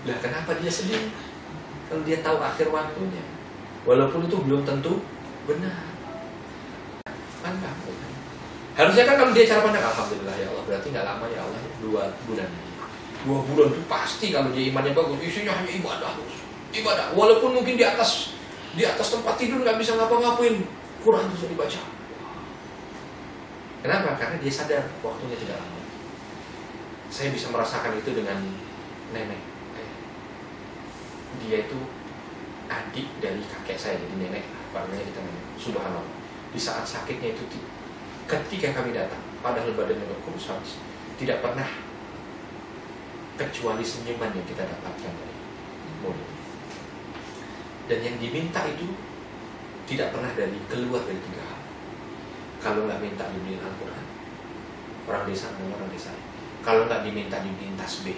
Lah kenapa dia sedih? Kalau dia tahu akhir waktunya. Walaupun itu belum tentu benar. Kan harusnya kan kalau dia cara pandang, alhamdulillah ya Allah, berarti nggak lama ya Allah, 2 bulan. 2 bulan itu pasti kalau dia imannya bagus, isinya hanya ibadah terus. Ibadah, walaupun mungkin di atas tempat tidur nggak bisa ngapa-ngapain, Quran terus dibaca. Kenapa? Karena dia sadar waktunya tidak lama. Saya bisa merasakan itu dengan nenek. Dia itu adik dari kakek saya, jadi nenek, panggilnya kita nenek. Subhanallah. Di saat sakitnya itu, ketika kami datang, padahal badannya berkurus, tidak pernah kecuali senyuman yang kita dapatkan dari mulut. Dan yang diminta itu tidak pernah keluar dari 3 hal. Kalau nggak minta dibeliin Al-Quran, orang desa ngomong orang desa. Kalau nggak diminta dibeliin tasbih,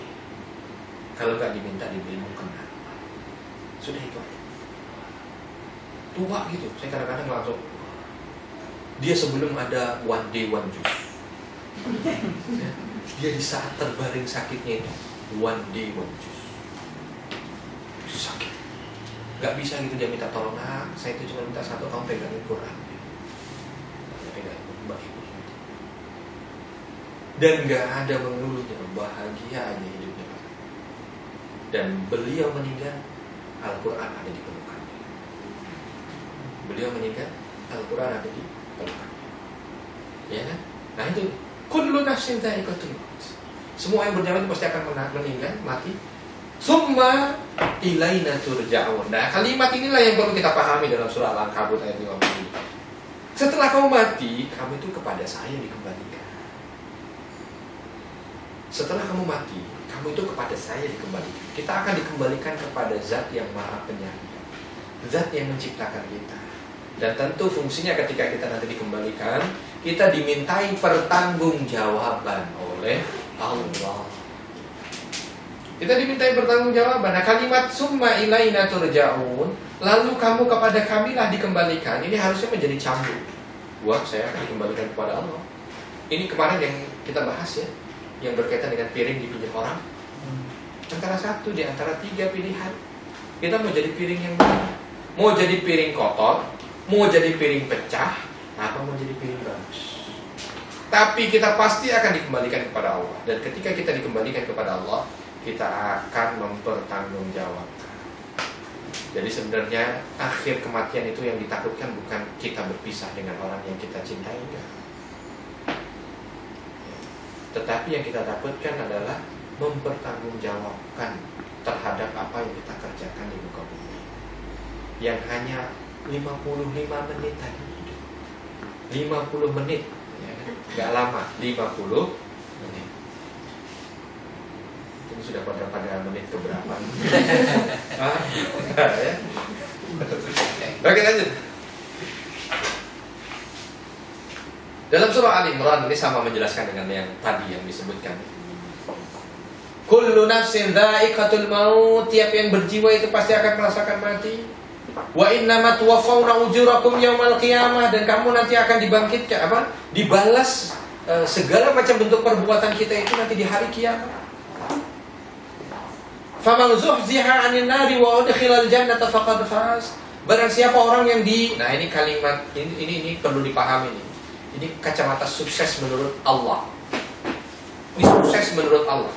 kalau nggak diminta dibeliin mukena. Sudah itu aja. Tua gitu. Saya kadang-kadang langsung. Dia sebelum ada one day one juice. Ya, dia di saat terbaring sakitnya itu one day one juice. Sakit. Gak bisa gitu dia minta tolong, nah, saya itu cuma minta 1, kamu pegangin Quran. Dan gak ada mengeluhnya, bahagia aja hidupnya. Dan beliau meninggal, Al-Quran ada di pelukannya. Beliau meninggal, Al-Quran ada di pelukannya. Ya kan? Nah itu, kullu nafsin dha'iqatul maut. Semua yang bernyawa itu pasti akan meninggal, mati. Summa ilaina turja'un. Nah, kalimat inilah yang perlu kita pahami dalam surah Al-Ankabut ayat 50. Setelah kamu mati, kamu itu kepada saya dikembalikan. Setelah kamu mati, kamu itu kepada saya dikembalikan. Kita akan dikembalikan kepada Zat yang Maha Penyayang, Zat yang menciptakan kita. Dan tentu fungsinya ketika kita nanti dikembalikan, kita dimintai pertanggungjawaban oleh Allah. Kita dimintai pertanggungjawaban. Nah, kalimat summa ilaina turja'un, lalu kamu kepada kamilah dikembalikan, ini harusnya menjadi cambuk. Wah, saya akan dikembalikan kepada Allah. Ini kemarin yang kita bahas ya, yang berkaitan dengan piring dipinjam orang. Antara satu di antara 3 pilihan. Kita mau jadi piring yang mana? Mau jadi piring kotor, mau jadi piring pecah, apa mau jadi piring bagus. Tapi kita pasti akan dikembalikan kepada Allah. Dan ketika kita dikembalikan kepada Allah, kita akan mempertanggungjawabkan. Jadi sebenarnya akhir kematian itu yang ditakutkan bukan kita berpisah dengan orang yang kita cintai, enggak. Tetapi yang kita takutkan adalah mempertanggungjawabkan terhadap apa yang kita kerjakan di muka bumi, yang hanya 55 menit tadi. 50 menit ya, nggak lama, 50 menit. Ini sudah pada menit keberapa? Ya. Oke, lanjut. Dalam surah Al-Imran ini sama menjelaskan dengan yang tadi yang disebutkan. Kullu nafsin dha'iqatul maut, tiap yang berjiwa itu pasti akan merasakan mati. Wa innama tuwaffawna ujurakum yaumal qiyamah, dan kamu nanti akan dibangkitkan, dibalas segala macam bentuk perbuatan kita itu nanti di hari kiamat. Faman zuhziha 'anil nari wa udkhilal jannata faqad faz. Barang siapa orang yang Nah, ini kalimat ini perlu dipahami nih. Ini kacamata sukses menurut Allah. Ini sukses menurut Allah.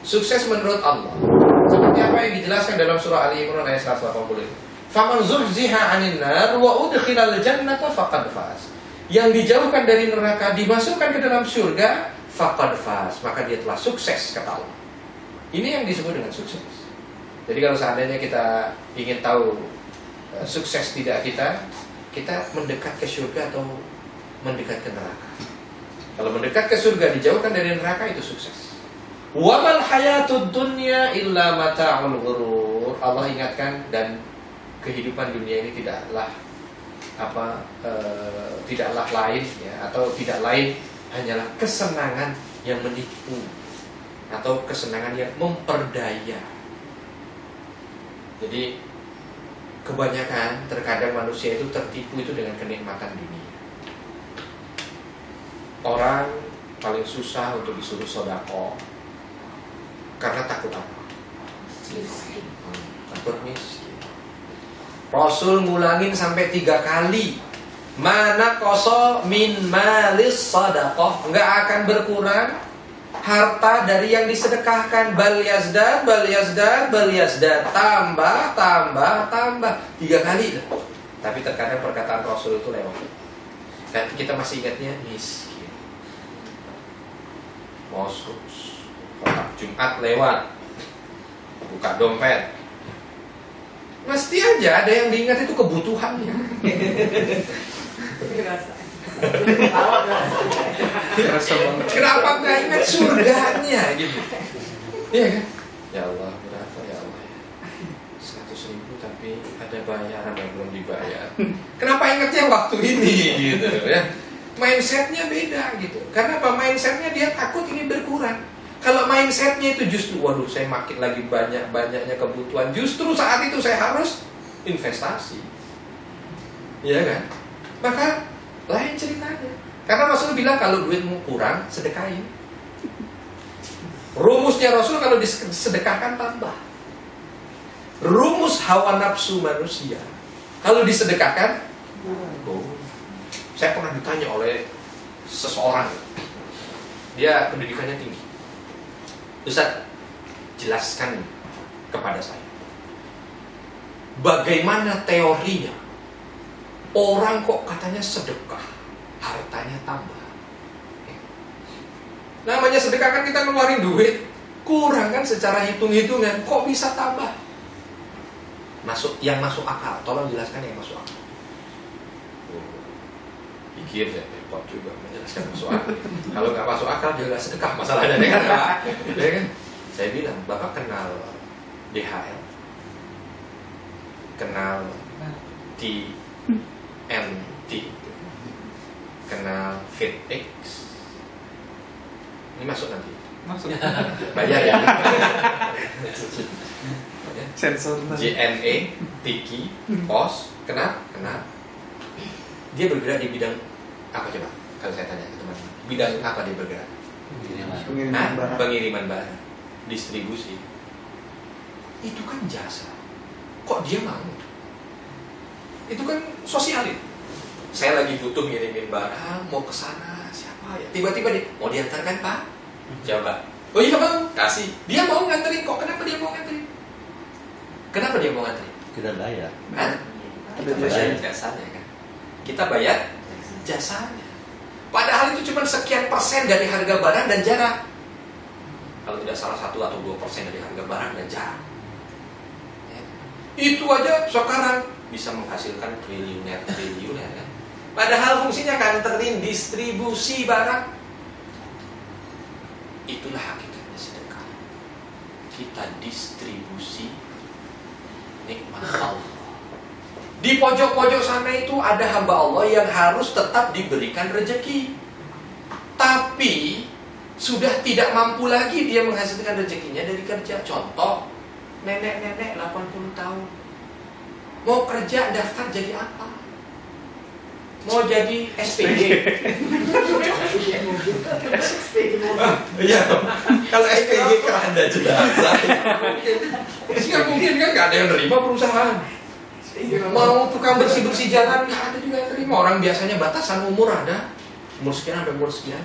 Sukses menurut Allah. Seperti apa yang dijelaskan dalam surah Ali Imran ayat 180. Faman zuhziha 'anil nar wa udkhilal jannata faqad faz. Yang dijauhkan dari neraka dimasukkan ke dalam surga, faqad faz, maka dia telah sukses, kata Allah. Ini yang disebut dengan sukses. Jadi kalau seandainya kita ingin tahu sukses tidak kita mendekat ke surga atau mendekat ke neraka. Kalau mendekat ke surga dijauhkan dari neraka, itu sukses. Wa mal hayatud dunya illa mata'ul ghurur. Allah ingatkan, dan kehidupan dunia ini tidaklah lain ya, atau tidak lain hanyalah kesenangan yang menipu atau kesenangan yang memperdaya. Jadi kebanyakan terkadang manusia itu tertipu itu dengan kenikmatan dunia. Orang paling susah untuk disuruh sedekah karena takut apa? Takut miskin. Rasul ngulangin sampai 3 kali. Mana koso min malis sedekah, enggak akan berkurang harta dari yang disedekahkan. Bal yazdad, tambah 3 kali. Tapi terkadang perkataan Rasul itu lewat, dan kita masih ingatnya miskin. Moskus kotak Jumat lewat, buka dompet, mesti aja ada yang diingat itu kebutuhannya. Kenapa nggak ingat surganya gitu? Iya kan? Ya Allah, berapa ya Allah ya? 100.000 tapi ada bayaran yang belum dibayar. Kenapa ingatnya waktu ini gitu ya? Mindsetnya beda gitu. Karena apa? Mindsetnya dia takut ini berkurang. Kalau mindsetnya itu justru, waduh saya makin lagi banyaknya kebutuhan, justru saat itu saya harus investasi, ya kan? Maka lain ceritanya. Karena Rasul bilang kalau duitmu kurang, sedekahin. Rumusnya Rasul, kalau disedekahkan tambah. Rumus hawa nafsu manusia, kalau disedekahkan Saya pernah ditanya oleh seseorang, dia pendidikannya tinggi. Ustaz, jelaskan kepada saya, bagaimana teorinya orang kok katanya sedekah hartanya tambah? Namanya sedekah kan kita ngeluarin duit, kurang kan secara hitung-hitungan, kok bisa tambah? Yang masuk akal, tolong jelaskan yang masuk akal. Pikir saya repot juga menjelaskan masuk akal. Kalau nggak masuk akal dia nggak sedekah masalahnya kan Pak? Ya kan? Saya bilang, Bapak kenal DHL, kenal TNT, kenal FedEx. Ini masuk nanti. Masuk. Bayar ya. Sensor. JNE, Tiki, Pos, kenal? Dia bergerak di bidang apa coba? Kalau saya tanya ke teman-teman, bidang apa dia bergerak? Pengiriman barang. Pengiriman barang, distribusi. Itu kan jasa. Kok dia mau? Itu kan sosialin. Saya lagi butuh ngirimin barang, mau ke sana, siapa ya? Tiba-tiba dia mau diantarkan Pak? Coba. Oh iya Bang, kasih. Dia mau nganterin kok. Kenapa dia mau nganterin? Kenapa dia mau nganterin? Kita bayar. Hah? Kita bayar jasanya kan. Kita bayar jasanya. Padahal itu cuma sekian persen dari harga barang dan jarak. Kalau tidak salah 1 atau 2% dari harga barang dan jarak. Ya. Itu aja sekarang bisa menghasilkan triliuner kan. Padahal fungsinya kan distribusi barang. Itulah hakikatnya sedekah. Kita distribusi nikmat Allah. Di pojok-pojok sana itu ada hamba Allah yang harus tetap diberikan rezeki. Tapi sudah tidak mampu lagi dia menghasilkan rezekinya dari kerja. Contoh, nenek-nenek 80 tahun. Mau kerja daftar jadi apa? Mau jadi SPG. Iya. Kalau SPG keranda jenazah. Nggak mungkin kan, nggak ada yang nerima perusahaan. Mau tukang bersih-bersih jalan nggak ada juga yang terima. Orang biasanya batasan umur ada, umur sekian ada umur sekian.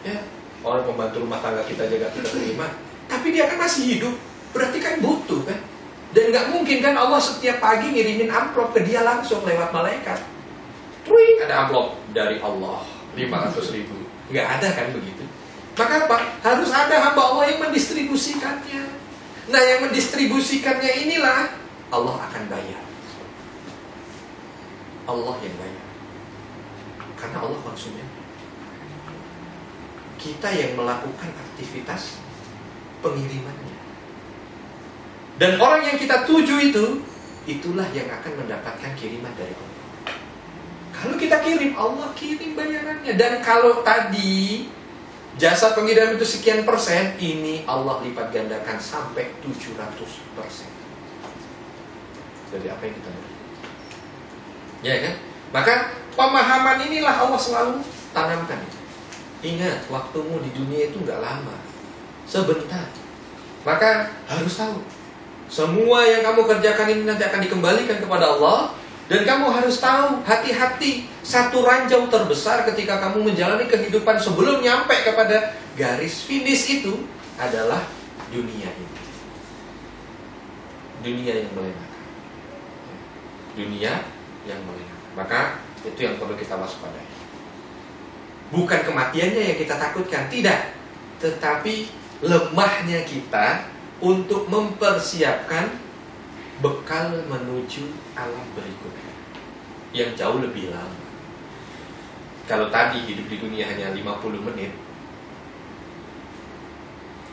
Ya, orang pembantu rumah tangga kita jaga kita terima. Tapi dia kan masih hidup, berarti kan butuh kan. Dan nggak mungkin kan Allah setiap pagi ngirimin amplop ke dia langsung lewat malaikat. Truing, ada amplop dari Allah 500.000. Nggak ada kan begitu. Maka apa? Harus ada hamba Allah yang mendistribusikannya. Nah, yang mendistribusikannya inilah Allah akan bayar. Allah yang bayar. Karena Allah konsumen. Kita yang melakukan aktivitas pengirimannya. Dan orang yang kita tuju itu, itulah yang akan mendapatkan kiriman dari Allah. Kalau kita kirim, Allah kirim bayarannya. Dan kalau tadi jasa pengiriman itu sekian persen, ini Allah lipat gandakan sampai 700%. Jadi apa yang kita beri? Ya kan? Maka pemahaman inilah Allah selalu tanamkan. Ingat, waktumu di dunia itu nggak lama, sebentar. Maka harus tahu, semua yang kamu kerjakan ini nanti akan dikembalikan kepada Allah. Dan kamu harus tahu, hati-hati, satu ranjau terbesar ketika kamu menjalani kehidupan sebelum nyampe kepada garis finish itu adalah dunia ini. Dunia yang melenakan. Dunia yang melenakan. Maka itu yang perlu kita waspadai. Bukan kematiannya yang kita takutkan, tidak. Tetapi lemahnya kita untuk mempersiapkan bekal menuju alam berikutnya yang jauh lebih lama. Kalau tadi hidup di dunia hanya 50 menit,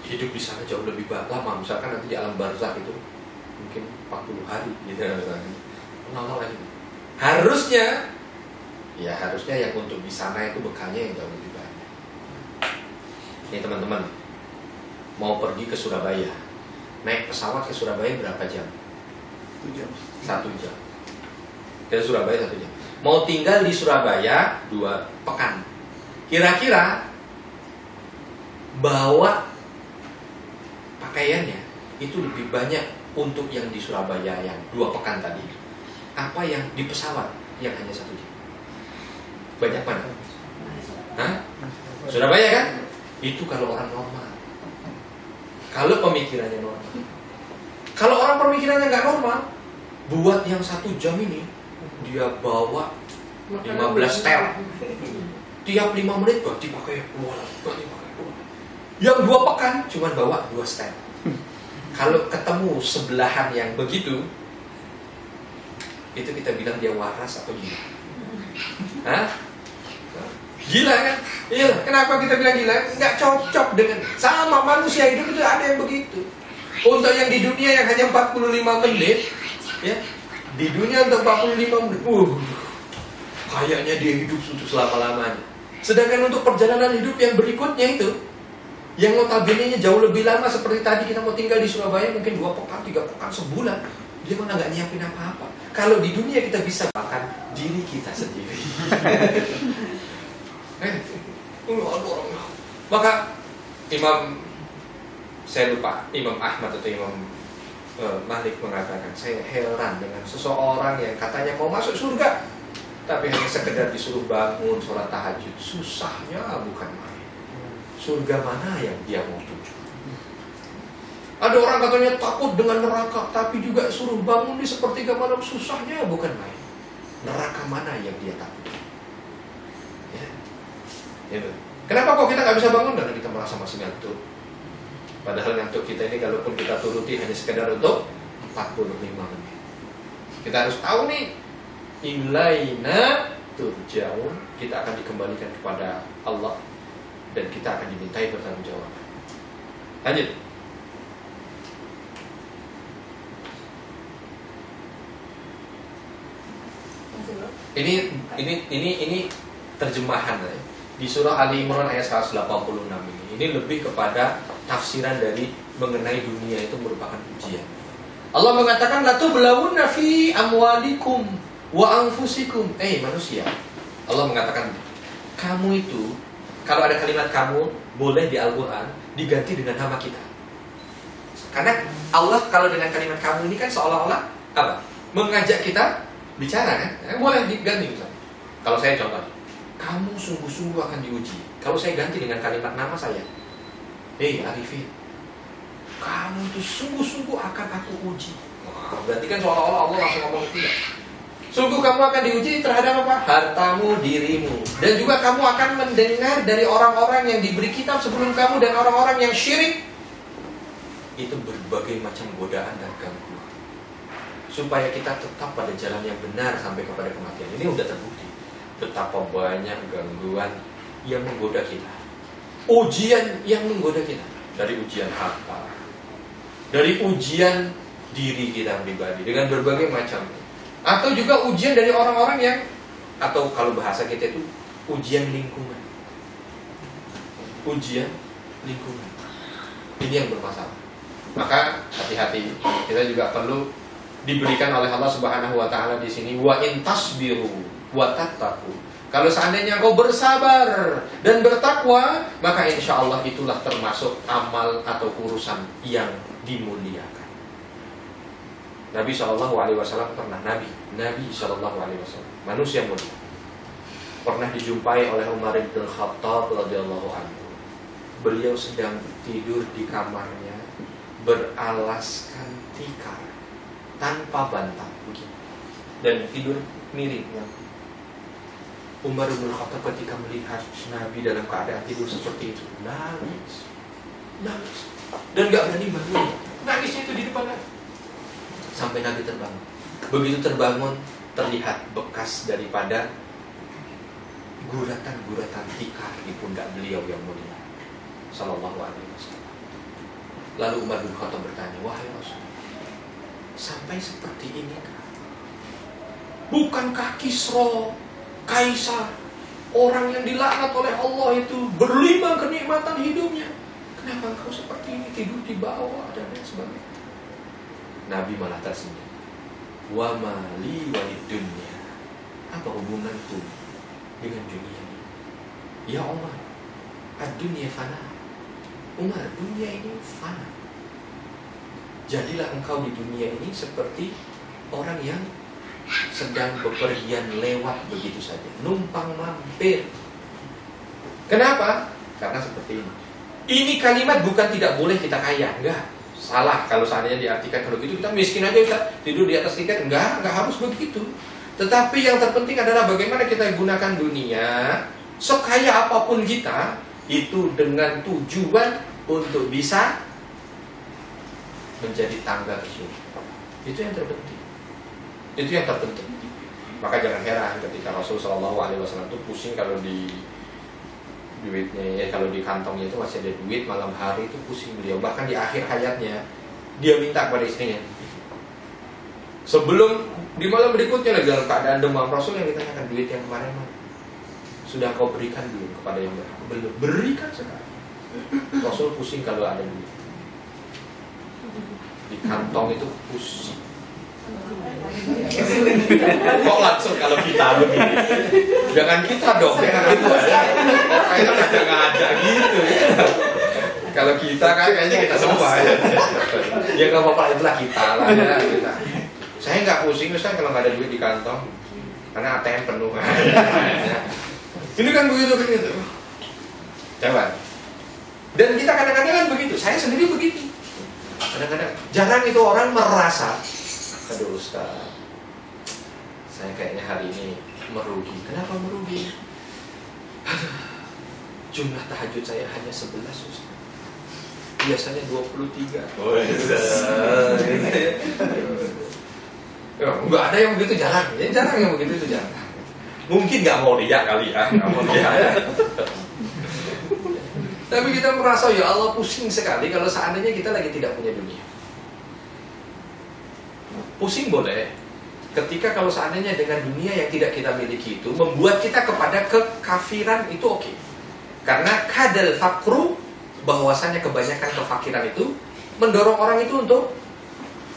hidup di sana jauh lebih lama. Misalkan nanti di alam barzakh itu mungkin 40 hari gitu misalnya. Lagi. Harusnya yang untuk di sana itu bekalnya yang jauh lebih banyak. Ini teman-teman mau pergi ke Surabaya, naik pesawat ke Surabaya berapa jam? 1 jam. Ke Surabaya 1 jam. Mau tinggal di Surabaya 2 pekan. Kira-kira bawa pakaiannya itu lebih banyak untuk yang di Surabaya yang 2 pekan tadi, apa yang di pesawat yang hanya 1 jam? Banyak mana? Hah? Surabaya kan? Itu kalau orang normal. Kalau pemikirannya normal. Kalau orang pemikirannya nggak normal, buat yang 1 jam ini dia bawa 15 tel. Tiap 5 menit ganti pakai keluar. Yang 2 pekan cuma bawa 2 stel. Kalau ketemu sebelahan yang begitu, itu kita bilang dia waras atau gila? Hah? Gila kan? Iya, kenapa kita bilang gila? Nggak cocok dengan sama manusia hidup itu ada yang begitu. Untuk yang di dunia yang hanya 45 menit, ya, di dunia untuk 45 menit, kayaknya dia hidup untuk selama-lamanya. Sedangkan untuk perjalanan hidup yang berikutnya itu, yang notabene jauh lebih lama, seperti tadi kita mau tinggal di Surabaya mungkin 2 pekan, 3 pekan, sebulan, dia malah nggak nyiapin apa-apa. Kalau di dunia kita bisa makan diri kita sendiri. Maka saya lupa, Imam Ahmad atau Imam Malik mengatakan, saya heran dengan seseorang yang katanya mau masuk surga, tapi hanya sekedar disuruh bangun sholat tahajud. Susahnya bukan main. Surga mana yang dia mau tuju? Ada orang katanya takut dengan neraka, tapi juga suruh bangun di sepertiga malam. Susahnya bukan main. Neraka mana yang dia takut? Ya. Ya. Kenapa kok kita nggak bisa bangun? Karena kita merasa masih ngantuk. Padahal ngantuk kita ini kalaupun kita turuti hanya sekedar untuk 45 menit. Kita harus tahu nih, ilaina turja'un, kita akan dikembalikan kepada Allah dan kita akan dimintai pertanggungjawaban. Lanjut. Ini terjemahan ya. Di surah Ali Imran ayat 186 ini. Ini lebih kepada tafsiran dari mengenai dunia itu merupakan ujian. Allah mengatakan la tublawunna fi amwalikum wa anfusikum. Manusia. Allah mengatakan kamu itu, kalau ada kalimat kamu boleh di Al-Qur'an diganti dengan nama kita. Karena Allah kalau dengan kalimat kamu ini kan seolah-olah apa? Mengajak kita bicara kan? Boleh diganti misalnya. Kalau saya contoh, kamu sungguh-sungguh akan diuji. Kalau saya ganti dengan kalimat nama saya, Arifin, kamu itu sungguh-sungguh akan aku uji. Wah, berarti kan seolah-olah Allah langsung ngomong tidak. Sungguh kamu akan diuji terhadap apa? Hartamu, dirimu. Dan juga kamu akan mendengar dari orang-orang yang diberi kitab sebelum kamu dan orang-orang yang syirik. Itu berbagai macam godaan dan gangguan, supaya kita tetap pada jalan yang benar sampai kepada kematian. Ini udah terbukti betapa banyak gangguan yang menggoda kita, ujian yang menggoda kita, dari ujian harta, dari ujian diri kita pribadi dengan berbagai macam, atau juga ujian dari orang-orang yang, atau kalau bahasa kita itu ujian lingkungan. Ujian lingkungan ini yang bermasalah. Maka hati-hati, kita juga perlu diberikan oleh Allah Subhanahu wa taala di sini, wa in tasbiru wa tattaqu. Kalau seandainya kau bersabar dan bertakwa, maka insya Allah itulah termasuk amal atau urusan yang dimuliakan. Nabi SAW pernah, Nabi SAW, manusia mulia, pernah dijumpai oleh Umar bin Khattab radhiyallahu anhu. Beliau sedang tidur di kamarnya beralaskan tikar tanpa bantal begitu, dan tidur miring. Umar bin Khattab ketika melihat Nabi dalam keadaan tidur seperti itu, nangis, dan gak berani bangun. Nangisnya itu di depan Nabi sampai Nabi terbangun. Begitu terbangun, terlihat bekas daripada guratan-guratan tikar di pundak beliau yang mulia sallallahu alaihi wasallam. Lalu Umar bin Khattab bertanya, wahai Rasulullah, sampai seperti ini kah? Bukankah Kisra, Kaisar, orang yang dilaknat oleh Allah itu berlimpah kenikmatan hidupnya? Kenapa engkau seperti ini, tidur di bawah dan lain sebagainya? Nabi malah tersenyum. Wa mali walid dunya. Apa hubunganku dengan dunia ini? Ya Umar, ad-dunya fana. Umar, dunia ini fana. Jadilah engkau di dunia ini seperti orang yang sedang bepergian lewat begitu saja, numpang mampir. Kenapa? Karena seperti ini. Ini kalimat bukan tidak boleh kita kaya, enggak. Salah kalau seandainya diartikan kalau gitu kita miskin aja, kita tidur di atas tiket. Enggak harus begitu. Tetapi yang terpenting adalah bagaimana kita gunakan dunia, sekaya apapun kita, itu dengan tujuan untuk bisa menjadi tangga ke surga. Itu yang terpenting. Itu yang terpenting. Maka jangan heran ketika Rasulullah SAW itu pusing kalau di duitnya ya, kalau di kantongnya itu masih ada duit, malam hari itu pusing beliau. Bahkan di akhir hayatnya dia minta kepada istrinya. Sebelum di malam berikutnya lagi dalam keadaan demam, Rasul yang ditanyakan, duit yang kemarin mana? Sudah kau berikan belum kepada yang berhak? Belum. Berikan sekarang. Rasul pusing kalau ada duit. Di kantong itu pusing. Kok langsung kalau kita begini? Jangan kita dong, jangan kita. Kayaknya ngajak gitu ya. Kalau kita kan kayaknya kita semua ya. Ya nggak apa-apa, itulah kita lah ya. Kita. Saya nggak pusing Ustaz kalau nggak ada duit di kantong, karena ATM penuh. Ini kan begitu. Coba. Dan kita kadang-kadang kan begitu. Saya sendiri begitu. Kadang-kadang jarang itu orang merasa, aduh Ustaz, saya kayaknya hari ini merugi. Kenapa merugi? Aduh, jumlah tahajud saya hanya 11 Ustaz. Biasanya 23. Oh, enggak ada yang begitu, jarang. Ya, jarang yang begitu itu jarang. Mungkin nggak mau lihat kali ya, nggak mau lihat. Tapi kita merasa ya Allah pusing sekali kalau seandainya kita lagi tidak punya dunia. Pusing boleh, ketika kalau seandainya dengan dunia yang tidak kita miliki itu membuat kita kepada kekafiran, itu oke. Karena kadal fakru, bahwasannya kebanyakan kefakiran itu mendorong orang itu untuk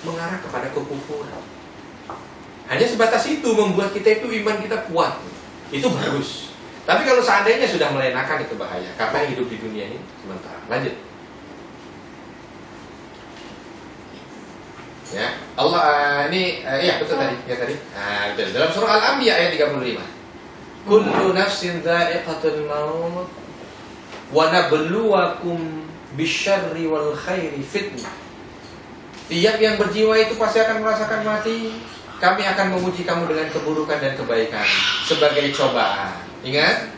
mengarah kepada kekufuran. Hanya sebatas itu membuat kita itu iman kita kuat, itu bagus. Tapi kalau seandainya sudah melenakan, itu bahaya. Karena hidup di dunia ini sementara. Lanjut. Ya, Allah ini iya betul tadi, ya tadi. Nah, betul. Dalam surah Al-Anbiya ayat 35. Kullu nafsin dha'iqatul maut wa nabluwakum bisyarri wal khairi fitnah. Tiap yang berjiwa itu pasti akan merasakan mati. Kami akan menguji kamu dengan keburukan dan kebaikan sebagai cobaan. Ingat,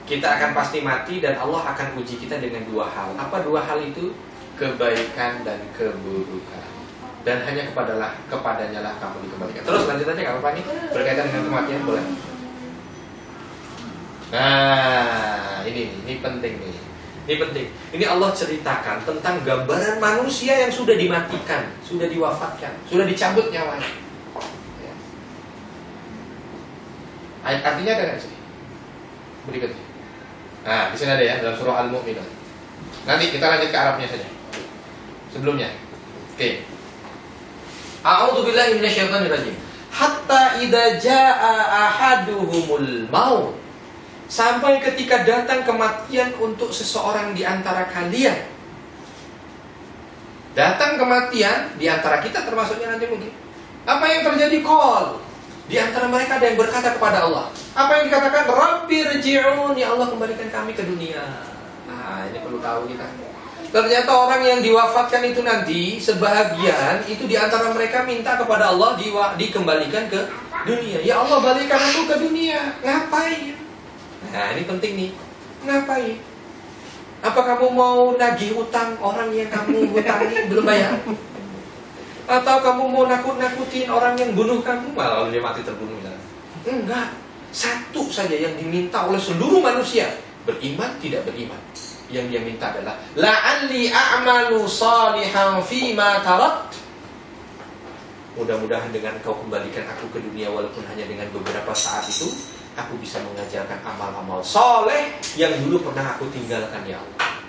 kita akan pasti mati dan Allah akan uji kita dengan dua hal. Apa dua hal itu? Kebaikan dan keburukan. Dan hanya kepadanya lah kamu dikembalikan. Terus lanjut aja Kak Fani, berkaitan dengan kematian boleh. Nah, ini penting nih. Ini penting. Ini Allah ceritakan tentang gambaran manusia yang sudah dimatikan, sudah diwafatkan, sudah dicabut nyawanya. Ya. Artinya ada nggak sih? Berikutnya. Nah, di sini ada ya dalam surah Al-Mu'minun. Nanti kita lanjut ke Arabnya saja. Sebelumnya. Oke. A'udzu billahi minasyaitonir rajim. Hatta idza jaa ahaduhumul maut. Sampai ketika datang kematian untuk seseorang di antara kalian. Datang kematian di antara kita termasuknya nanti mungkin. Apa yang terjadi? Qol. Di antara mereka ada yang berkata kepada Allah. Apa yang dikatakan? Rabbi rji'un, ya Allah kembalikan kami ke dunia. Nah, ini perlu tahu kita. Ternyata orang yang diwafatkan itu nanti sebahagian itu di antara mereka minta kepada Allah dikembalikan ke dunia. Ya Allah balikan aku ke dunia. Ngapain? Nah, ini penting nih. Ngapain? Apa kamu mau nagih utang orang yang kamu hutangi belum bayar? Atau kamu mau nakut-nakutin orang yang bunuh kamu, malah dia mati terbunuh misalnya. Enggak. Satu saja yang diminta oleh seluruh manusia, beriman tidak beriman. Yang dia minta adalah la'alli a'malu salihan fima tarat. Mudah-mudahan dengan kau kembalikan aku ke dunia walaupun hanya dengan beberapa saat itu, aku bisa mengajarkan amal-amal soleh yang dulu pernah aku tinggalkan ya Allah.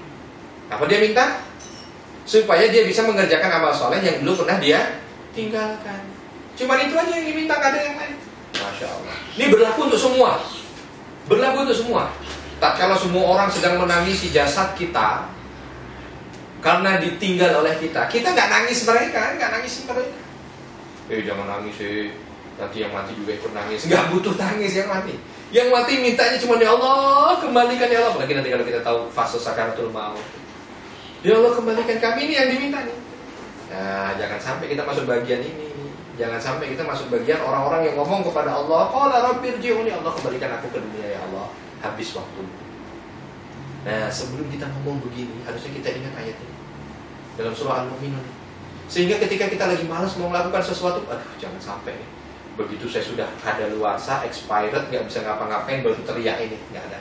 Apa dia minta? Supaya dia bisa mengerjakan amal soleh yang dulu pernah dia tinggalkan. Cuman itu aja yang diminta, gak ada yang lain. Masya Allah. Ini berlaku untuk semua. Berlaku untuk semua. Tak kalau semua orang sedang menangisi jasad kita karena ditinggal oleh kita nggak nangis mereka, nggak nangis mereka. Jangan nangis sih. Nanti yang mati juga ikut nangis. Nggak butuh tangis yang mati. Yang mati mintanya cuma ya Allah kembalikan ya Allah. Apalagi nanti kalau kita tahu fase sakaratul maut. Ya Allah kembalikan kami, ini yang diminta nih. Nah, jangan sampai kita masuk bagian ini. Jangan sampai kita masuk bagian orang-orang yang ngomong kepada Allah, qala rabbir ji'uni, Allah kembalikan aku ke dunia ya Allah. Habis waktu. Nah, sebelum kita ngomong begini, harusnya kita ingat ayat ini dalam surah Al-Mu'minun. Sehingga ketika kita lagi malas mau melakukan sesuatu, aduh jangan sampai nih. begitu saya sudah kadaluarsa, expired, nggak bisa ngapa-ngapain, baru teriak ini, nggak ada.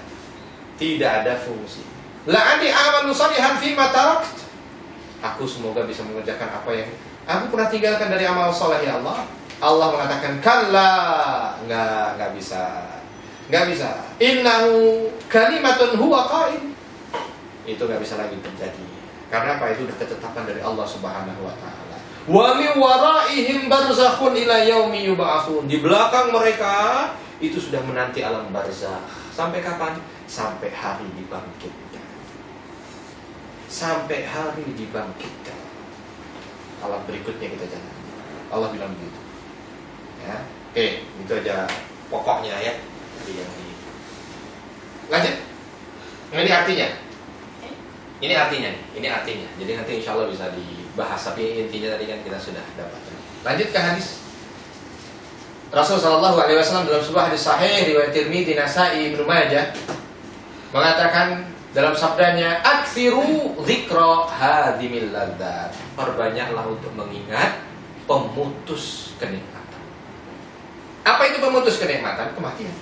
Tidak ada fungsi. La'ani amalu salihan fima tarakt. Aku semoga bisa mengerjakan apa yang aku pernah tinggalkan dari amal soleh ya Allah. Allah mengatakan kalla, nggak bisa, nggak bisa. Innahu kalimatun huwa qaim. Itu nggak bisa lagi terjadi. Karena apa? Itu sudah ketetapan dari Allah Subhanahu wa taala. Wa min waraihim barzakhun ila yaumi yub'atsun. Di belakang mereka itu sudah menanti alam barzakh. Sampai kapan? Sampai hari dibangkitkan. Sampai hari dibangkitkan. Alam berikutnya kita jalan. Allah bilang begitu. Ya. Oke, itu aja pokoknya ya. Lanjut. Ini artinya. Ini artinya nih. Ini artinya. Jadi nanti insya Allah bisa dibahas. Tapi intinya tadi kan kita sudah dapat. Lanjut ke hadis. Rasulullah SAW dalam sebuah hadis sahih riwayat Tirmidzi, Nasa'i, Ibnu Majah mengatakan dalam sabdanya, "Aktsiru dzikra hadimil ladzat." Perbanyaklah untuk mengingat pemutus kenikmatan. Apa itu pemutus kenikmatan? Kematian.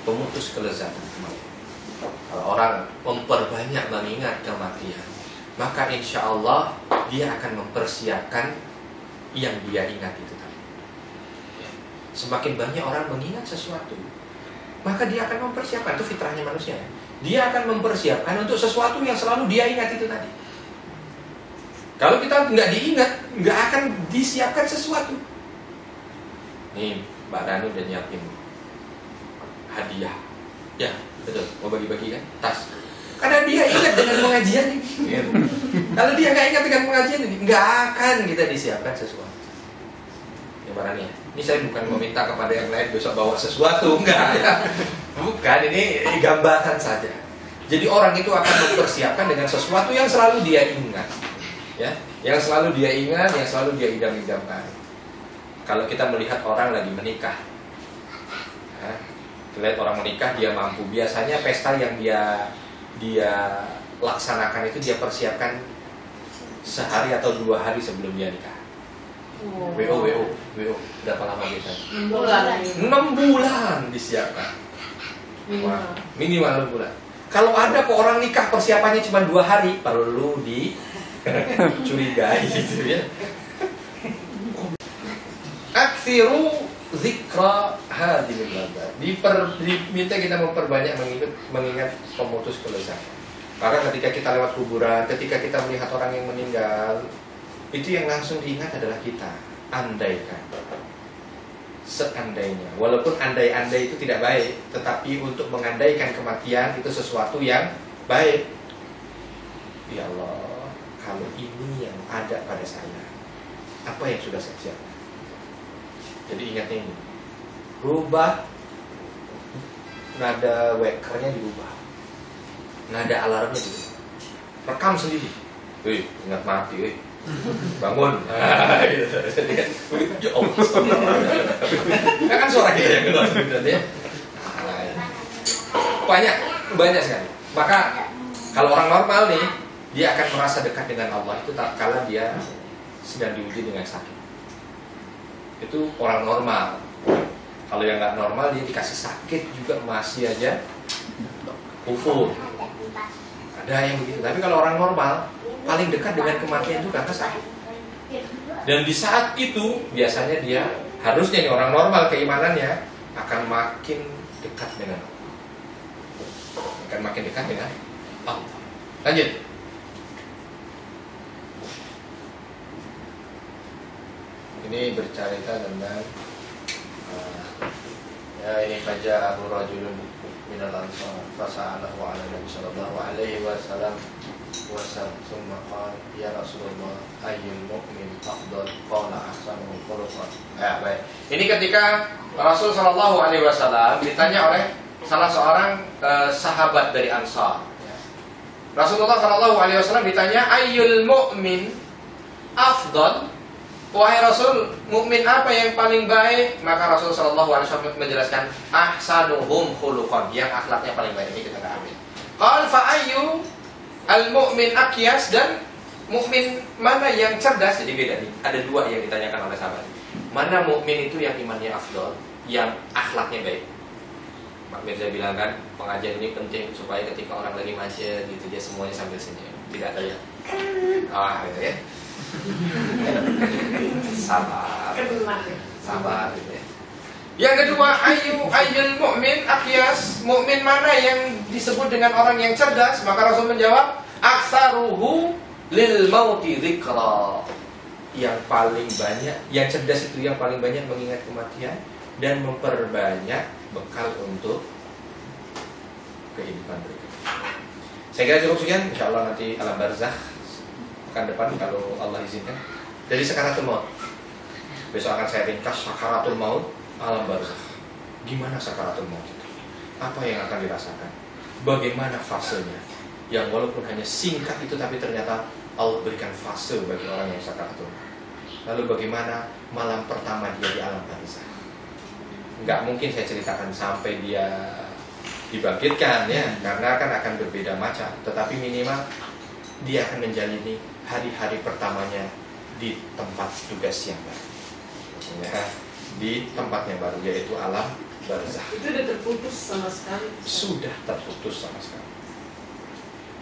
Pemutus kelezatan kematian. Kalau orang memperbanyak mengingat kematian, maka insya Allah dia akan mempersiapkan yang dia ingat itu tadi. Semakin banyak orang mengingat sesuatu, maka dia akan mempersiapkan. Itu fitrahnya manusia. Dia akan mempersiapkan untuk sesuatu yang selalu dia ingat itu tadi. Kalau kita nggak diingat, nggak akan disiapkan sesuatu. Nih, Mbak Danu udah nyiapin hadiah. Ya, betul. Mau bagi-bagi kan? Tas. Karena dia ingat dengan pengajian ini. Kalau dia nggak ingat dengan pengajian ini, nggak akan kita disiapkan sesuatu. Ya, Mbak Danu ya. Ini saya bukan meminta kepada yang lain besok bawa sesuatu, enggak ya. Bukan, ini gambaran saja. Jadi orang itu akan mempersiapkan dengan sesuatu yang selalu dia ingat, ya, yang selalu dia ingat, yang selalu dia idam-idamkan. Kalau kita melihat orang lagi menikah, ya, lihat orang menikah dia mampu. Biasanya pesta yang dia laksanakan itu dia persiapkan sehari atau 2 hari sebelum dia nikah. WO, berapa lama kita? 6 bulan disiapkan. Wah, minimal 6 bulan. Kalau ada kok orang nikah persiapannya cuma 2 hari, perlu dicurigai gitu ya. Aktsiru dzikra hadimil ladzat. Diminta kita memperbanyak mengingat pemutus kelezatan. Karena ketika kita lewat kuburan, ketika kita melihat orang yang meninggal, itu yang langsung diingat adalah kita. Andaikan, seandainya, walaupun andai-andai itu tidak baik, tetapi untuk mengandaikan kematian itu sesuatu yang baik. Ya Allah, kalau ini yang ada pada saya, apa yang sudah saya siapkan? Jadi ingat ini, rubah nada wakernya dirubah, nada alarmnya dirubah, rekam sendiri. Wih, ingat mati, wih. Bangun. Ya Allah. Kan suara kita yang keluar ya. Banyak sekali. Maka kalau orang normal nih, dia akan merasa dekat dengan Allah itu tatkala dia sedang diuji dengan sakit. Itu orang normal. Kalau yang nggak normal dia dikasih sakit juga masih aja kufur. Ada yang begitu. Tapi kalau orang normal paling dekat dengan kematian itu karena sakit. Dan di saat itu biasanya dia harusnya nih orang normal keimanannya akan makin dekat dengan Allah. Akan makin dekat dengan Allah. Lanjut. Ini bercerita tentang ya ini faja Abu Rajulun minal ansar fasa'alahu ala Nabi sallallahu alaihi wasallam summa qala ya Rasulullah ayyul mu'min afdal qala ahsanuhu khuluqan. Ya, baik. Ini ketika Rasul sallallahu alaihi wasallam ditanya oleh salah seorang sahabat dari Ansar. Rasulullah sallallahu alaihi wasallam ditanya ayyul mu'min afdal. Wahai Rasul, mukmin apa yang paling baik? Maka Rasul sallallahu alaihi wasallam menjelaskan ahsanuhum khuluqan, yang akhlaknya paling baik. Ini kita enggak ambil. Qal fa ayyu al-mu'min akyas, dan mukmin mana yang cerdas? Jadi beda nih. Ada 2 yang ditanyakan oleh sahabat. mana mukmin itu yang imannya afdol, yang akhlaknya baik. Pak Mirza bilang kan, pengajian ini penting supaya ketika orang lagi macet gitu dia semuanya sambil senyum, tidak ada yang gitu ya. Sabar gitu ya. Yang kedua, ayyul mu'min aqyas, mukmin mana yang disebut dengan orang yang cerdas? Maka Rasul menjawab, aksaruhu lil mauti dzikra. Yang paling banyak, yang cerdas itu yang paling banyak mengingat kematian dan memperbanyak bekal untuk kehidupan berikutnya. Saya kira cukup sekian, insyaallah nanti alam barzakh pekan depan kalau Allah izinkan. Jadi sakaratul maut. Besok akan saya ringkas sakaratul maut, alam barzakh. Gimana sakaratul maut itu? Apa yang akan dirasakan? Bagaimana fasenya? Yang walaupun hanya singkat itu tapi ternyata Allah berikan fase bagi orang yang sakaratul maut. Lalu bagaimana malam pertama dia di alam barzakh? Nggak mungkin saya ceritakan sampai dia dibangkitkan ya, karena akan berbeda macam. Tetapi minimal dia akan menjalani hari-hari pertamanya di tempat tugas yang baru, ya, di tempat yang baru yaitu alam barzakh. Itu sudah terputus sama sekali. Sudah terputus sama sekali.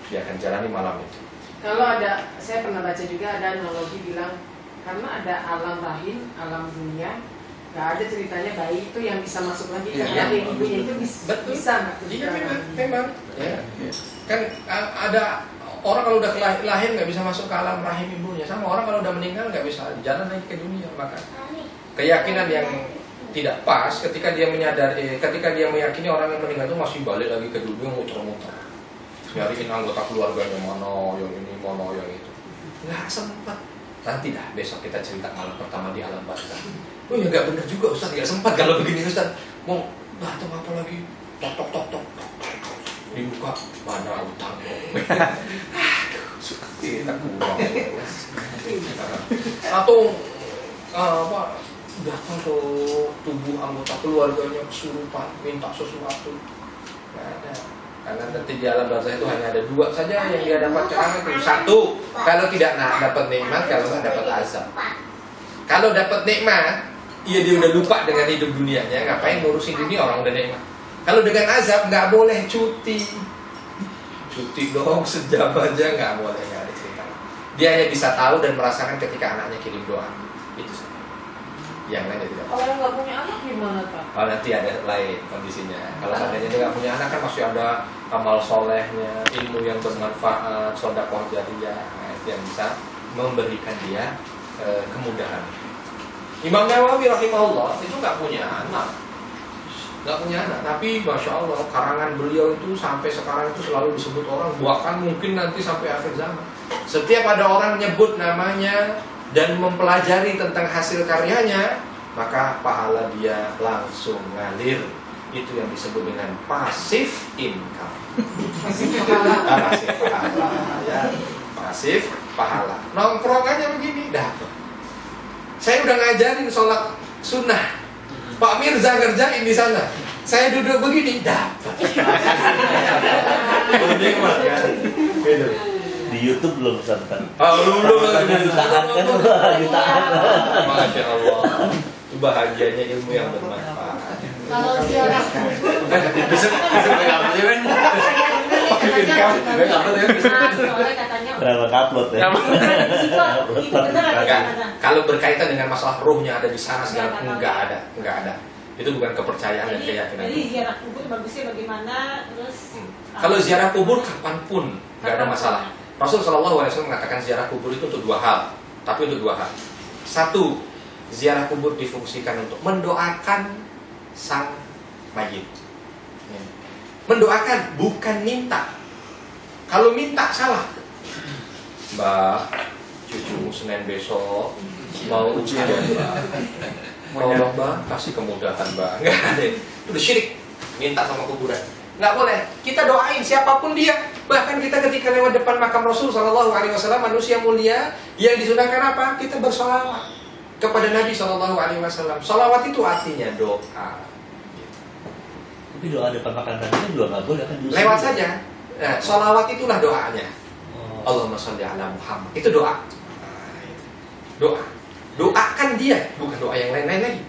Dia akan jalani malam itu. Kalau ada, saya pernah baca juga ada analogi bilang karena ada alam rahim, alam dunia. Gak ada ceritanya bayi itu yang bisa masuk lagi ke rahim ibunya itu bisa nggak? Iya memang. Ya. Kan ada orang kalau udah lahir nggak bisa masuk ke alam rahim ibunya, sama orang kalau udah meninggal nggak bisa jalan lagi ke dunia. Maka keyakinan yang tidak pas ketika dia menyadari, ketika dia meyakini orang yang meninggal itu masih balik lagi ke dunia muter-muter, nyariin anggota keluarganya mana yang ini mana yang itu, nggak sempat. Nanti dah besok kita cerita malam pertama di alam barzakh. Oh ya nggak benar juga Ustaz, nggak sempat kalau begini Ustaz. Mau datang apa lagi? Tok tok tok dibuka mana utang. Kita kurang. Atau apa? Datang ke tubuh anggota keluarganya kesurupan minta sesuatu. Nggak ada. Karena nanti di alam barzakh itu hanya ada dua saja yang dia dapatkan itu. Satu, kalau tidak dapat nikmat, kalau nggak dapat azab. Kalau dapat nikmat, dia udah lupa dengan hidup dunianya. Ngapain ngurusin dunia orang udah nikmat. Kalau dengan azab nggak boleh cuti. Cuti dong sejam aja nggak boleh, nggak ada cerita. Dia hanya bisa tahu dan merasakan ketika anaknya kirim doa. Itu saja. Yang lainnya tidak. Kalau yang nggak punya anak gimana Pak? Oh nanti ada lain kondisinya. Kalau seandainya dia nggak punya anak kan masih ada amal solehnya, ilmu yang bermanfaat, sedekah jariyah, yang bisa memberikan dia kemudahan. Imam Nawawi rahimahullah itu nggak punya anak, tapi masya Allah karangan beliau itu sampai sekarang itu selalu disebut orang, bahkan mungkin nanti sampai akhir zaman. Setiap ada orang menyebut namanya dan mempelajari tentang hasil karyanya, maka pahala dia langsung ngalir. Itu yang disebut dengan passive income. Passive pahala. Ya. Passive pahala. Nongkrong aja begini dapat. Saya udah ngajarin sholat sunnah. Pak Mirza ngerjain di sana. Saya duduk begini dapat. Gitu. Di YouTube belum sampai. Oh, belum. Jutaan kan, jutaan. Masya Allah. Itu bahagianya ilmu yang bermanfaat. Kalau ziarah kubur, soalnya katanya Berapa upload ya? Kalau berkaitan dengan masalah ruhnya ada di sana segala, enggak ada. Itu bukan kepercayaan dan keyakinan. Jadi ziarah kubur bagusnya bagaimana? Terus kalau ziarah kubur kapanpun enggak ada masalah. Rasul SAW mengatakan ziarah kubur itu untuk dua hal. Tapi untuk dua hal. Satu, ziarah kubur difungsikan untuk mendoakan sang mayit. Mendoakan, bukan minta. Kalau minta salah. Mbak, cucumu Senin besok mau ujian Mbak. Tolong Mbak, kasih kemudahan Mbak. Enggak ada. Itu udah syirik. Minta sama kuburan. Nggak boleh. Kita doain siapapun dia. Bahkan kita ketika lewat depan makam Rasul SAW, manusia mulia, yang disunahkan apa? Kita bersolawat kepada Nabi SAW. Solawat itu artinya doa. Tapi doa depan makan Nabi juga nggak boleh kan? Lewat saja. Nah, solawat itulah doanya. Allahumma sholli ala Muhammad. Itu doa. Doa. Doakan dia, bukan doa yang lain-lain lagi.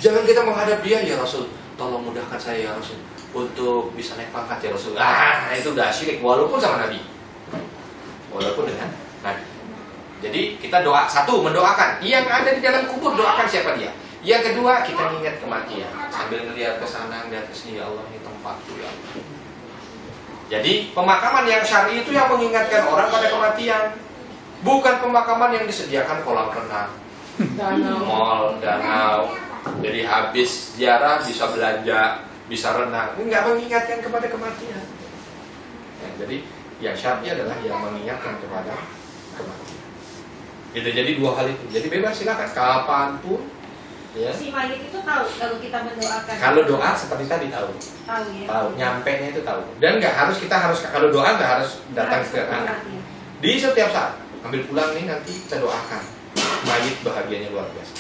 Jangan kita menghadap dia, ya Rasul, tolong mudahkan saya ya Rasul untuk bisa naik pangkat ya Rasul. Itu udah syirik, walaupun sama Nabi, walaupun dengan Nabi. Jadi kita doa, satu, mendoakan yang ada di dalam kubur, doakan siapa dia. Yang kedua, kita ingat kematian sambil melihat ke sana, melihat ke sini, ya Allah ini tempatku ya Allah. Jadi pemakaman yang syar'i itu yang mengingatkan orang pada kematian, bukan pemakaman yang disediakan kolam renang, mall, danau. Jadi habis ziarah bisa belanja, bisa renang. Enggak mengingatkan kepada kematian. Ya, jadi yang syar'i adalah yang mengingatkan kepada kematian. Gitu, jadi dua hal itu. Jadi bebas, silakan kapanpun. Ya. Si mayit itu tahu kalau kita mendoakan. Kalau doa seperti tadi tahu. Tahu ya. Tahu, nyampenya itu tahu. Dan nggak harus kalau doa nggak harus datang ke anak. Di setiap saat ambil pulang nih nanti kita doakan. Mayit bahagianya luar biasa.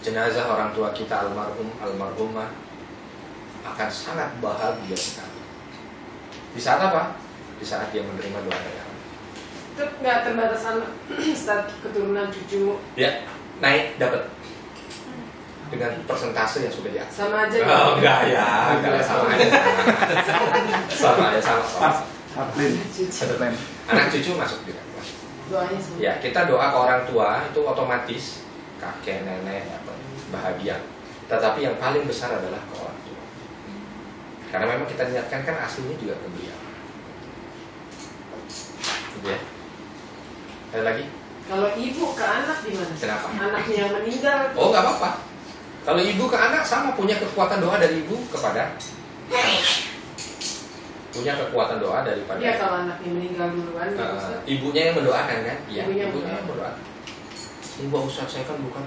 Jenazah orang tua kita almarhumah akan sangat bahagia sekali. Di saat apa? Di saat dia menerima doa dari Allah. Itu nggak terbatas anak, saat keturunan cucu. Ya, naik dapat dengan persentase yang sudah diatur. Sama aja. Oh, enggak ya, enggak sama aja. Sama. Anak cucu masuk juga. Doanya sama. Ya, kita doa ke orang tua itu otomatis kakek, nenek, bahagia. Tetapi yang paling besar adalah ke orang tua. Karena memang kita niatkan kan aslinya juga ke beliau. Gitu ya. Ada lagi? Kalau ibu ke anak gimana? Kenapa? Anaknya yang meninggal. Oh, nggak apa-apa. Kalau ibu ke anak sama, punya kekuatan doa dari ibu kepada, punya kekuatan doa daripada. Iya, kalau anaknya meninggal duluan. Ibunya yang mendoakan kan? Iya. Ibunya yang mendoakan. Ibu Ustaz, saya kan bukan,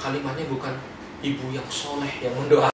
kalimatnya bukan ibu yang soleh yang mendoakan.